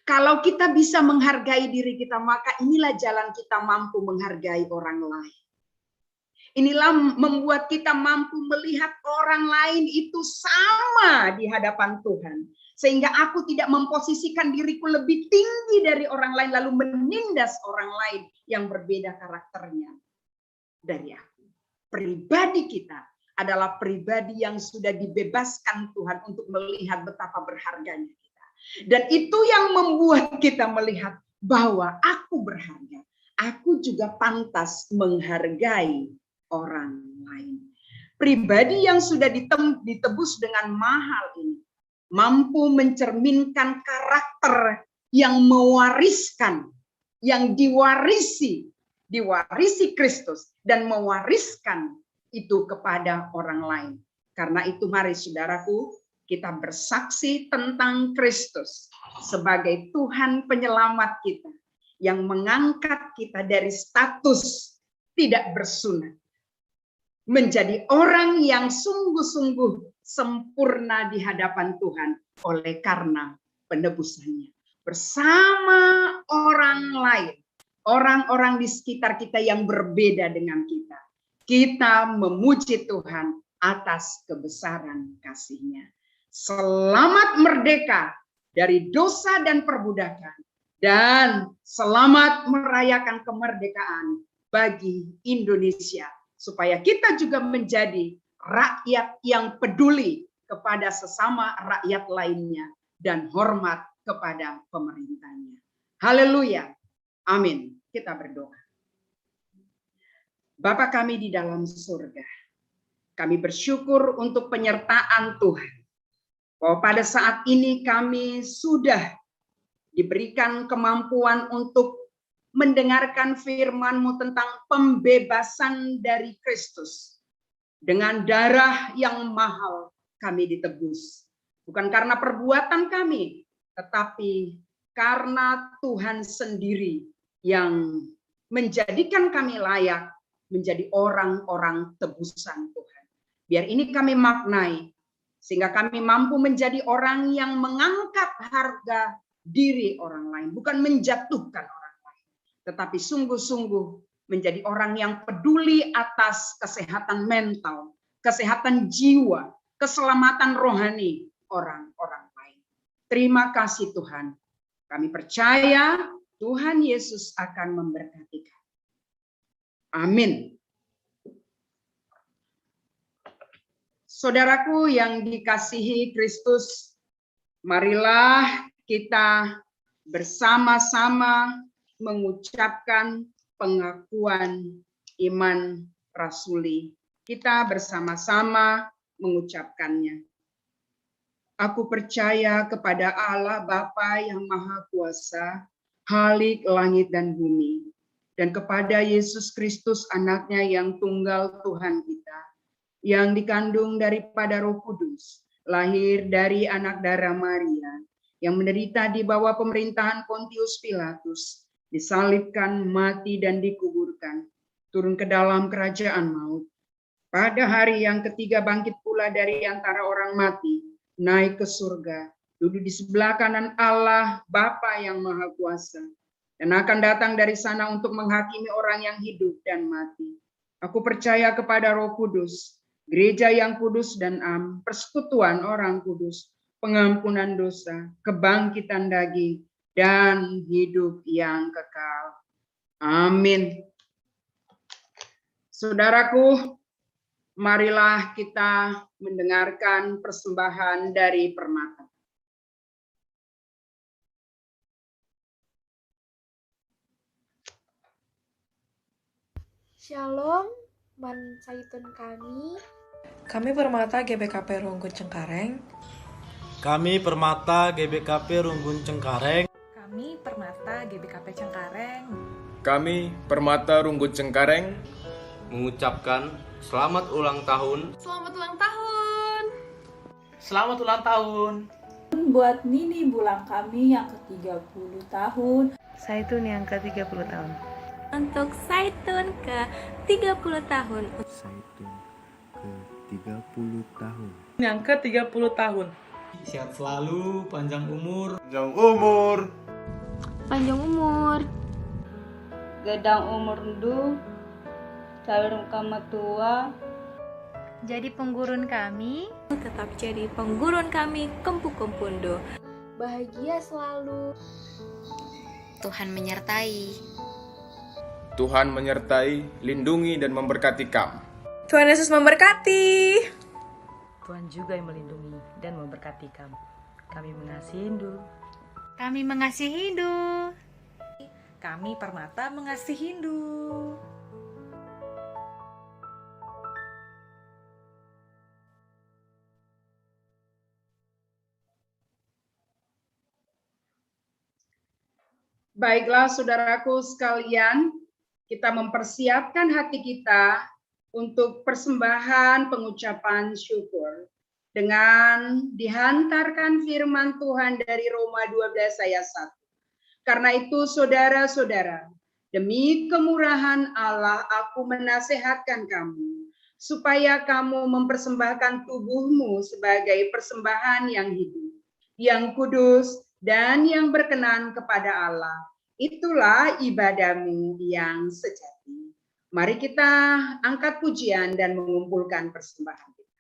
Kalau kita bisa menghargai diri kita, maka inilah jalan kita mampu menghargai orang lain. Inilah membuat kita mampu melihat orang lain itu sama di hadapan Tuhan. Sehingga aku tidak memposisikan diriku lebih tinggi dari orang lain, lalu menindas orang lain yang berbeda karakternya dari aku. Pribadi kita adalah pribadi yang sudah dibebaskan Tuhan untuk melihat betapa berharganya kita. Dan itu yang membuat kita melihat bahwa aku berharga. Aku juga pantas menghargai orang lain. Pribadi yang sudah ditebus dengan mahal ini mampu mencerminkan karakter yang mewariskan, yang diwarisi Kristus dan mewariskan itu kepada orang lain. Karena itu mari saudaraku, kita bersaksi tentang Kristus sebagai Tuhan penyelamat kita yang mengangkat kita dari status tidak bersunat menjadi orang yang sungguh-sungguh sempurna di hadapan Tuhan oleh karena penebusannya. Bersama orang lain, orang-orang di sekitar kita yang berbeda dengan kita. Kita memuji Tuhan atas kebesaran kasih-Nya. Selamat merdeka dari dosa dan perbudakan. Dan selamat merayakan kemerdekaan bagi Indonesia. Supaya kita juga menjadi rakyat yang peduli kepada sesama rakyat lainnya dan hormat kepada pemerintahnya. Haleluya. Amin. Kita berdoa. Bapa kami di dalam surga, kami bersyukur untuk penyertaan Tuhan. Bahwa pada saat ini kami sudah diberikan kemampuan untuk mendengarkan firman-Mu tentang pembebasan dari Kristus. Dengan darah yang mahal kami ditebus. Bukan karena perbuatan kami, tetapi karena Tuhan sendiri yang menjadikan kami layak menjadi orang-orang tebusan Tuhan. Biar ini kami maknai, sehingga kami mampu menjadi orang yang mengangkat harga diri orang lain, bukan menjatuhkan orang lain, tetapi sungguh-sungguh menjadi orang yang peduli atas kesehatan mental, kesehatan jiwa, keselamatan rohani orang-orang lain. Terima kasih Tuhan. Kami percaya Tuhan Yesus akan memberkati kami. Amin. Saudaraku yang dikasihi Kristus, marilah kita bersama-sama mengucapkan pengakuan iman rasuli. Kita bersama-sama mengucapkannya. Aku percaya kepada Allah Bapa yang Maha Kuasa, Khalik langit dan bumi, dan kepada Yesus Kristus anaknya yang tunggal Tuhan kita, yang dikandung daripada Roh Kudus, lahir dari anak darah Maria, yang menderita di bawah pemerintahan Pontius Pilatus, disalibkan, mati dan dikuburkan, turun ke dalam kerajaan maut. Pada hari yang ketiga bangkit pula dari antara orang mati, naik ke surga, duduk di sebelah kanan Allah Bapa yang Maha Kuasa, dan akan datang dari sana untuk menghakimi orang yang hidup dan mati. Aku percaya kepada Roh Kudus, gereja yang kudus dan am, persekutuan orang kudus, pengampunan dosa, kebangkitan daging, dan hidup yang kekal. Amin. Saudaraku, marilah kita mendengarkan persembahan dari Permata. Shalom, Man Saitun kami. Kami Permata GBKP Rungkut Cengkareng. Kami Permata GBKP Runggun Cengkareng. Kami Permata GBKP Cengkareng. Kami Permata Runggut Cengkareng mengucapkan selamat ulang tahun. Selamat ulang tahun. Selamat ulang tahun. Buat Nini Bulang kami yang ke-30 tahun. Saitun yang ke-30 tahun. Untuk Saitun ke 30 tahun. Saitun ke-30 tahun. Yang ke-30 tahun. Sehat selalu, panjang umur. Panjang umur. Panjang umur. Gedang umur ndu. Calon kama tua. Jadi penggurun kami. Tetap jadi penggurun kami Kempu-Kempundo. Bahagia selalu. Tuhan menyertai. Tuhan menyertai, lindungi dan memberkati kamu. Tuhan Yesus memberkati. Tuhan juga yang melindungi dan memberkati kamu. Kami mengasihi Hindu. Kami mengasihi Hindu. Kami Permata mengasihi Hindu. Baiklah saudaraku sekalian, kita mempersiapkan hati kita untuk persembahan pengucapan syukur dengan dihantarkan firman Tuhan dari Roma 12 ayat 1. Karena itu saudara-saudara, demi kemurahan Allah aku menasehatkan kamu, supaya kamu mempersembahkan tubuhmu sebagai persembahan yang hidup, yang kudus, dan yang berkenan kepada Allah. Itulah ibadahmu yang sejati. Mari kita angkat pujian dan mengumpulkan persembahan kita.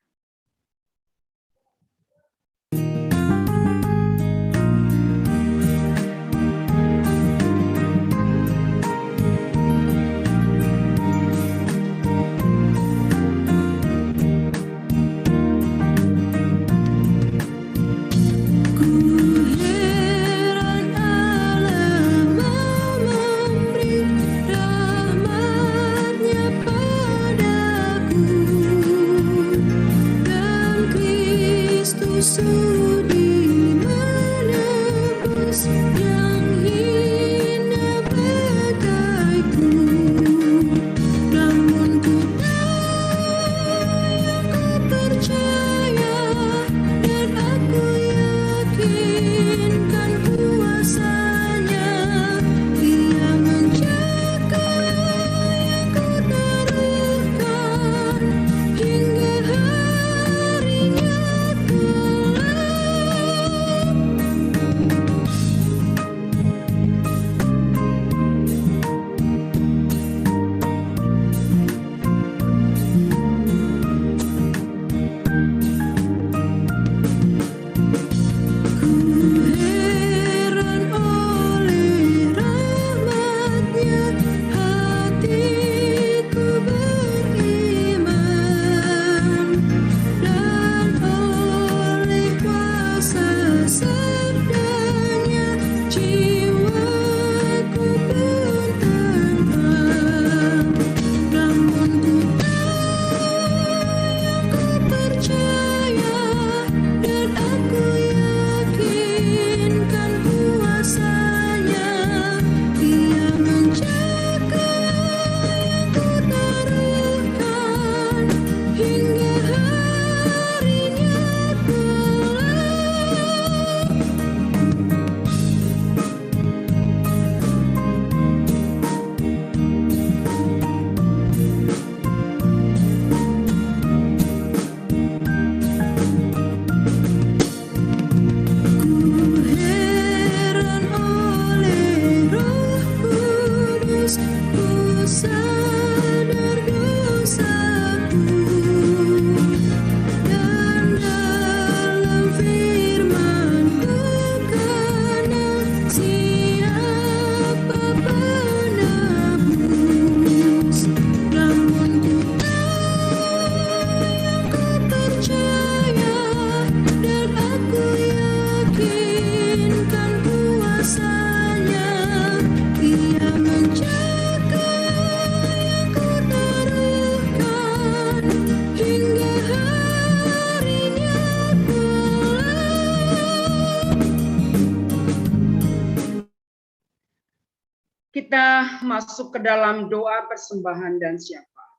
kita masuk ke dalam doa persembahan dan syafaat.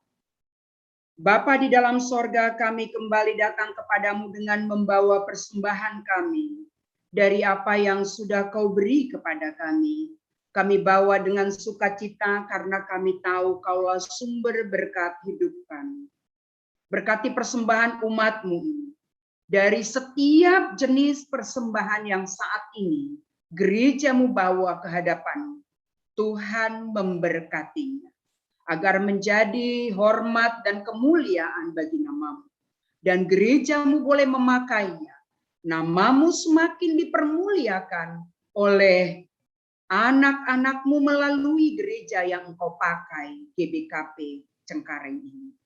Bapa di dalam sorga, kami kembali datang kepadamu dengan membawa persembahan kami dari apa yang sudah kau beri kepada kami. Kami bawa dengan sukacita karena kami tahu kaulah sumber berkat hidup kami. Berkati persembahan umat-Mu ini. Dari setiap jenis persembahan yang saat ini gereja-Mu bawa ke hadapan, Tuhan memberkatinya agar menjadi hormat dan kemuliaan bagi nama-Mu. Dan gereja-Mu boleh memakainya. Nama-Mu semakin dipermuliakan oleh anak-anak-Mu melalui gereja yang Engkau pakai, GBKP Cengkareng ini.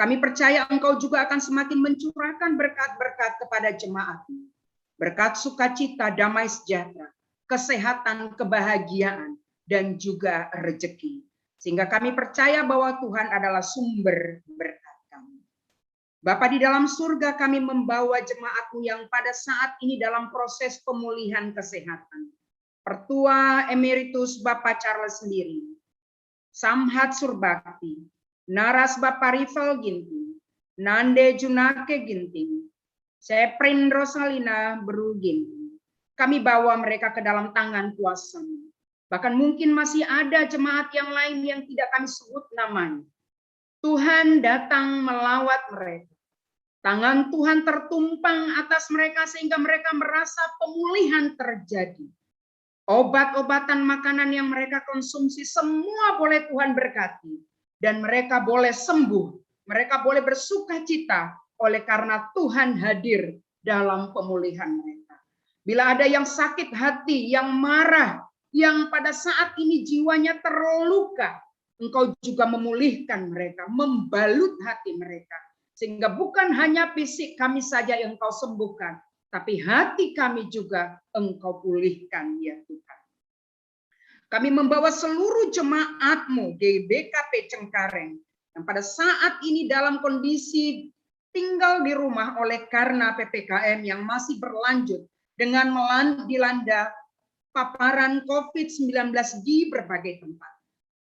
Kami percaya Engkau juga akan semakin mencurahkan berkat-berkat kepada jemaat-Mu. Berkat sukacita, damai sejahtera, kesehatan, kebahagiaan, dan juga rezeki. Sehingga kami percaya bahwa Tuhan adalah sumber berkat kami. Bapa di dalam surga, kami membawa jemaat-Mu yang pada saat ini dalam proses pemulihan kesehatan. Pertua Emeritus Bapak Charles sendiri, Samhat Surbakti, Naras Bapak Rival Ginting, Nande Junake Ginting, Seprin Rosalina Beru Ginting. Kami bawa mereka ke dalam tangan kuasa-Mu. Bahkan mungkin masih ada jemaat yang lain yang tidak kami sebut namanya. Tuhan datang melawat mereka. Tangan Tuhan tertumpang atas mereka sehingga mereka merasa pemulihan terjadi. Obat-obatan makanan yang mereka konsumsi semua boleh Tuhan berkati. Dan mereka boleh sembuh, mereka boleh bersukacita oleh karena Tuhan hadir dalam pemulihan mereka. Bila ada yang sakit hati, yang marah, yang pada saat ini jiwanya terluka, Engkau juga memulihkan mereka, membalut hati mereka. Sehingga bukan hanya fisik kami saja yang Engkau sembuhkan, tapi hati kami juga Engkau pulihkan ya Tuhan. Kami membawa seluruh jemaat-Mu GBKP Cengkareng yang pada saat ini dalam kondisi tinggal di rumah oleh karena PPKM yang masih berlanjut dengan dilanda paparan COVID-19 di berbagai tempat.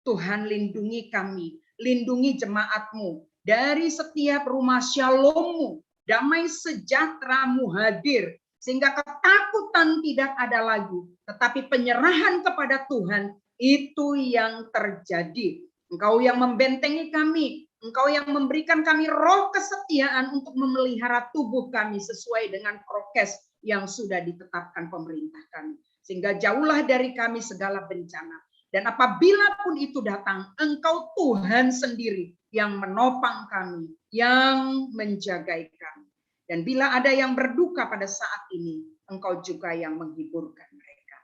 Tuhan lindungi kami, lindungi jemaat-Mu dari setiap rumah shalom-Mu, damai sejahtera-Mu hadir. Sehingga ketakutan tidak ada lagi, tetapi penyerahan kepada Tuhan itu yang terjadi. Engkau yang membentengi kami, Engkau yang memberikan kami roh kesetiaan untuk memelihara tubuh kami sesuai dengan prokes yang sudah ditetapkan pemerintah kami. Sehingga jauhlah dari kami segala bencana. Dan apabila pun itu datang, Engkau Tuhan sendiri yang menopang kami, yang menjagai kami. Dan bila ada yang berduka pada saat ini, Engkau juga yang menghiburkan mereka.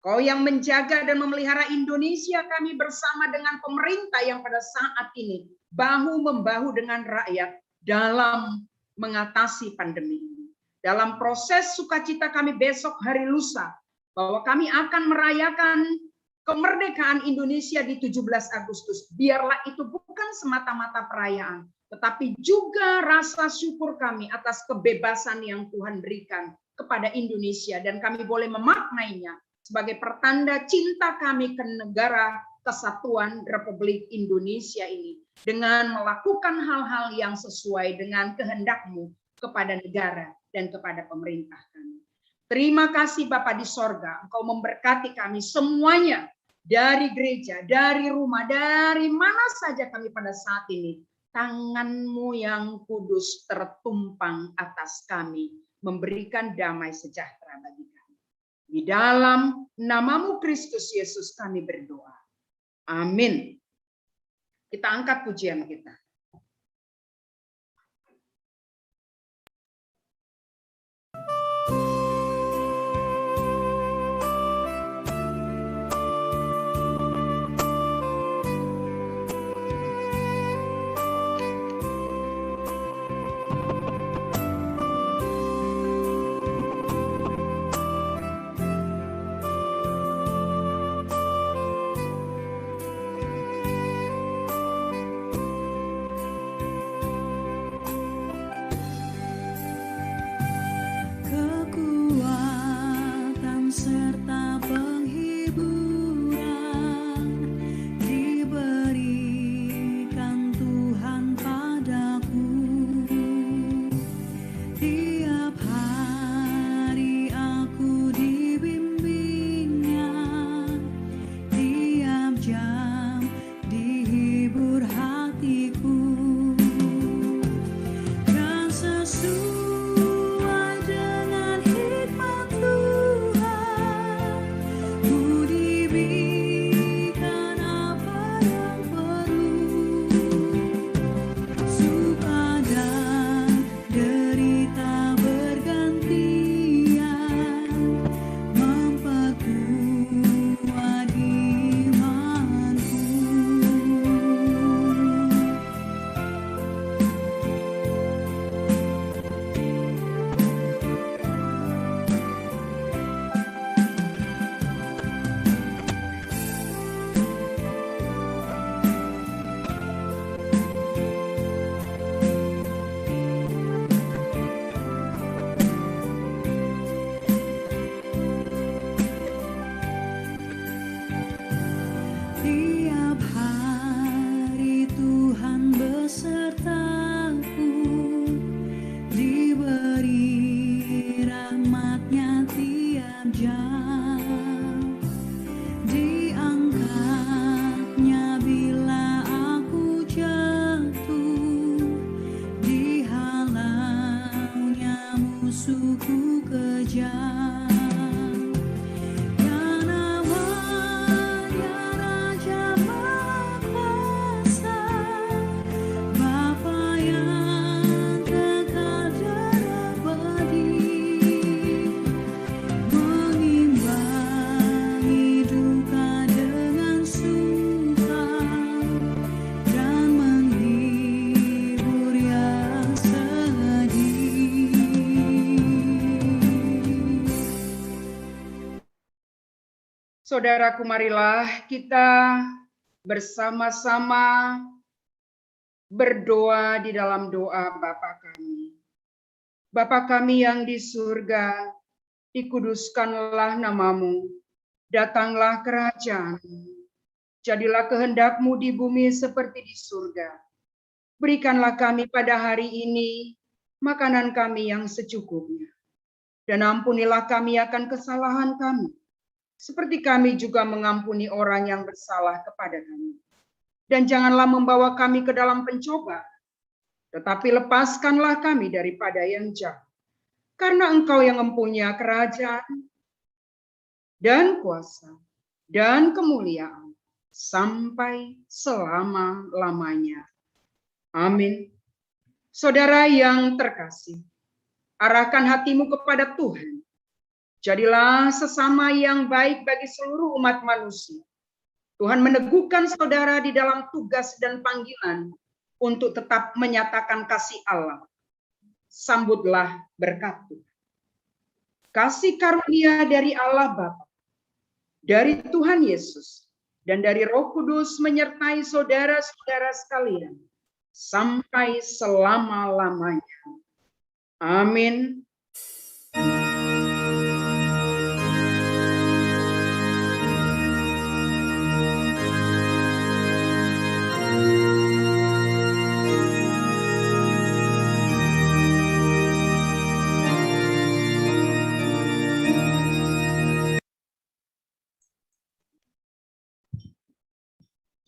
Kau yang menjaga dan memelihara Indonesia, kami bersama dengan pemerintah yang pada saat ini bahu-membahu dengan rakyat dalam mengatasi pandemi ini. Dalam proses sukacita kami besok hari lusa, bahwa kami akan merayakan kemerdekaan Indonesia di 17 Agustus. Biarlah itu bukan semata-mata perayaan, tetapi juga rasa syukur kami atas kebebasan yang Tuhan berikan kepada Indonesia. Dan kami boleh memaknainya sebagai pertanda cinta kami ke negara kesatuan Republik Indonesia ini. Dengan melakukan hal-hal yang sesuai dengan kehendak-Mu kepada negara dan kepada pemerintah kami. Terima kasih Bapa di sorga, Engkau memberkati kami semuanya. Dari gereja, dari rumah, dari mana saja kami pada saat ini. Tangan-Mu yang kudus tertumpang atas kami, memberikan damai sejahtera bagi kami. Di dalam nama-Mu Kristus Yesus kami berdoa. Amin. Kita angkat pujian kita. Saudaraku, marilah kita bersama-sama berdoa di dalam doa Bapa kami. Bapa kami yang di surga, dikuduskanlah namamu, datanglah kerajaanmu, jadilah kehendak-Mu di bumi seperti di surga. Berikanlah kami pada hari ini makanan kami yang secukupnya, dan ampunilah kami akan kesalahan kami, seperti kami juga mengampuni orang yang bersalah kepada kami. Dan janganlah membawa kami ke dalam pencobaan, tetapi lepaskanlah kami daripada yang jahat. Karena Engkau yang mempunyai kerajaan dan kuasa dan kemuliaan sampai selama-lamanya. Amin. Saudara yang terkasih, arahkan hatimu kepada Tuhan. Jadilah sesama yang baik bagi seluruh umat manusia. Tuhan meneguhkan saudara di dalam tugas dan panggilan untuk tetap menyatakan kasih Allah. Sambutlah berkat Tuhan. Kasih karunia dari Allah Bapa, dari Tuhan Yesus, dan dari Roh Kudus menyertai saudara-saudara sekalian sampai selama-lamanya. Amin.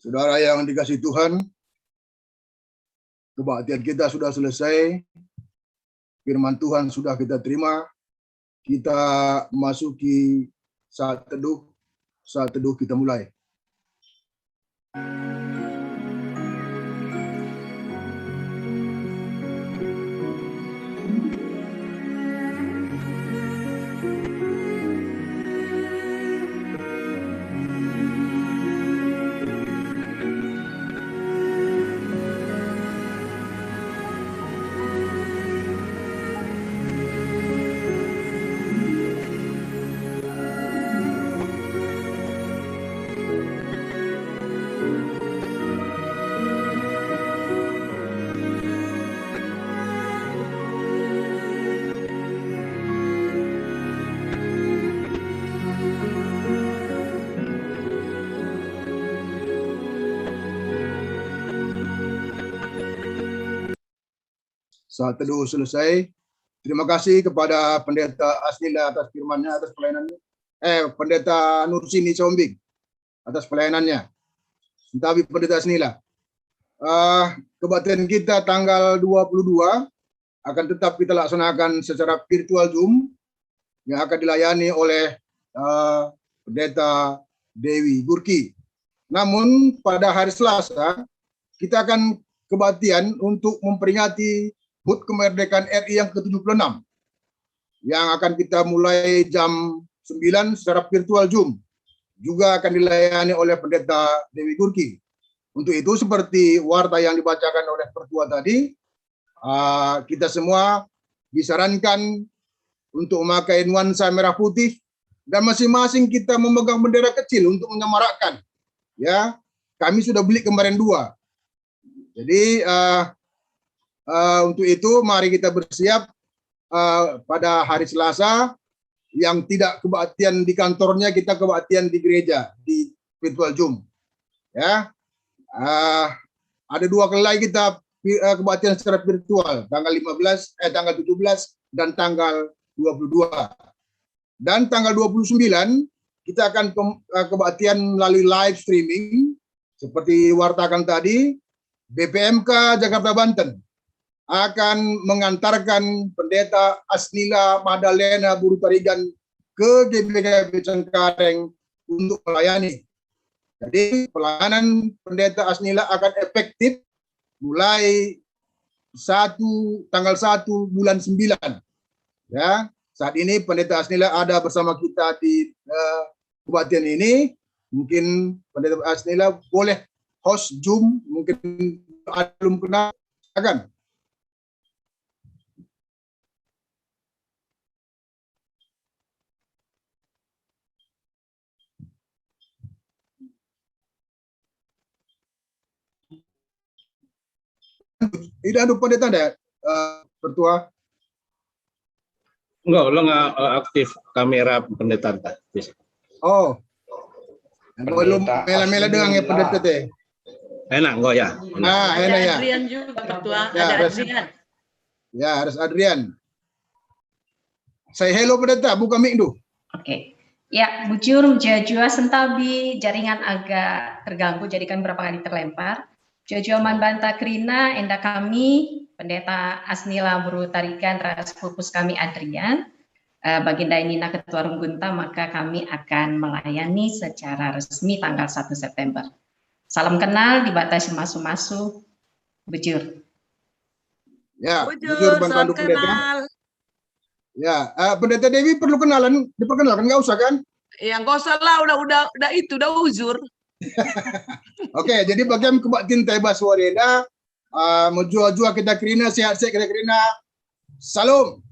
Saudara yang dikasihi Tuhan, kebaktian kita sudah selesai, firman Tuhan sudah kita terima, kita masuki saat teduh kita mulai. Saat teduh selesai. Terima kasih kepada Pendeta Asnila atas firman-Nya, atas pelayanannya. Pendeta Nursini Sombing atas pelayanannya. Tapi Pendeta Asnila, kebaktian kita tanggal 22 akan tetap kita laksanakan secara virtual Zoom yang akan dilayani oleh Pendeta Dewi Gurki. Namun pada hari Selasa kita akan kebaktian untuk memperingati HUT kemerdekaan RI yang ke-76 yang akan kita mulai jam 9 secara virtual Zoom. Juga akan dilayani oleh Pendeta Dewi Gurki. Untuk itu seperti warta yang dibacakan oleh Pertua tadi, kita semua disarankan untuk memakai nuansa merah putih dan masing-masing kita memegang bendera kecil untuk menyemarakkan. Ya, kami sudah beli kemarin 2. Jadi untuk itu mari kita bersiap pada hari Selasa yang tidak kebaktian di kantornya, kita kebaktian di gereja di virtual Zoom. Ya, ada 2 kali lagi kita kebaktian secara virtual tanggal 17 dan tanggal 22. Dan tanggal 29 kita akan kebaktian melalui live streaming seperti wartakan tadi. BPMK Jakarta Banten akan mengantarkan Pendeta Asnila Madalena Buru Tarigan ke GBKP Cengkareng untuk melayani. Jadi pelayanan Pendeta Asnila akan efektif mulai tanggal 1 bulan 9. Ya, saat ini Pendeta Asnila ada bersama kita di kebaktian ini. Mungkin Pendeta Asnila boleh host Zoom, mungkin belum kenal, akan. Tidak ada pendeta ada, Pertua? Enggak, lo nggak aktif kamera pendeta. Oh, belum mela-mela dengan ya pendeta teh. Enak enggak ya? Nah, enak ya. Adrian juga Ketua, Ya, ada harus- Adrian. Ya, harus Adrian. Say hello pendeta, buka mic dulu. Oke. Ya, bujur jajua sentabi jaringan agak terganggu jadi kan berapa kali terlempar. Jajua manbanta krina enda kami pendeta Asnila Buru Tarikan ras pupus kami Adrian. Baginda Nina Ketua Runggunta, maka kami akan melayani secara resmi tanggal 1 September. Salam kenal, dibatasi masu-masu. Bujur. Ya, jujur bantuan pendeta. Ya, pendeta Dewi perlu kenalan, diperkenalkan nggak usah kan? Ya nggak usah lah, udah itu, udah uzur. Oke, jadi bagian kebaktian Taiba Suareda, menjual-jual kita kerina, sehat-sehat kita kerina. Salam.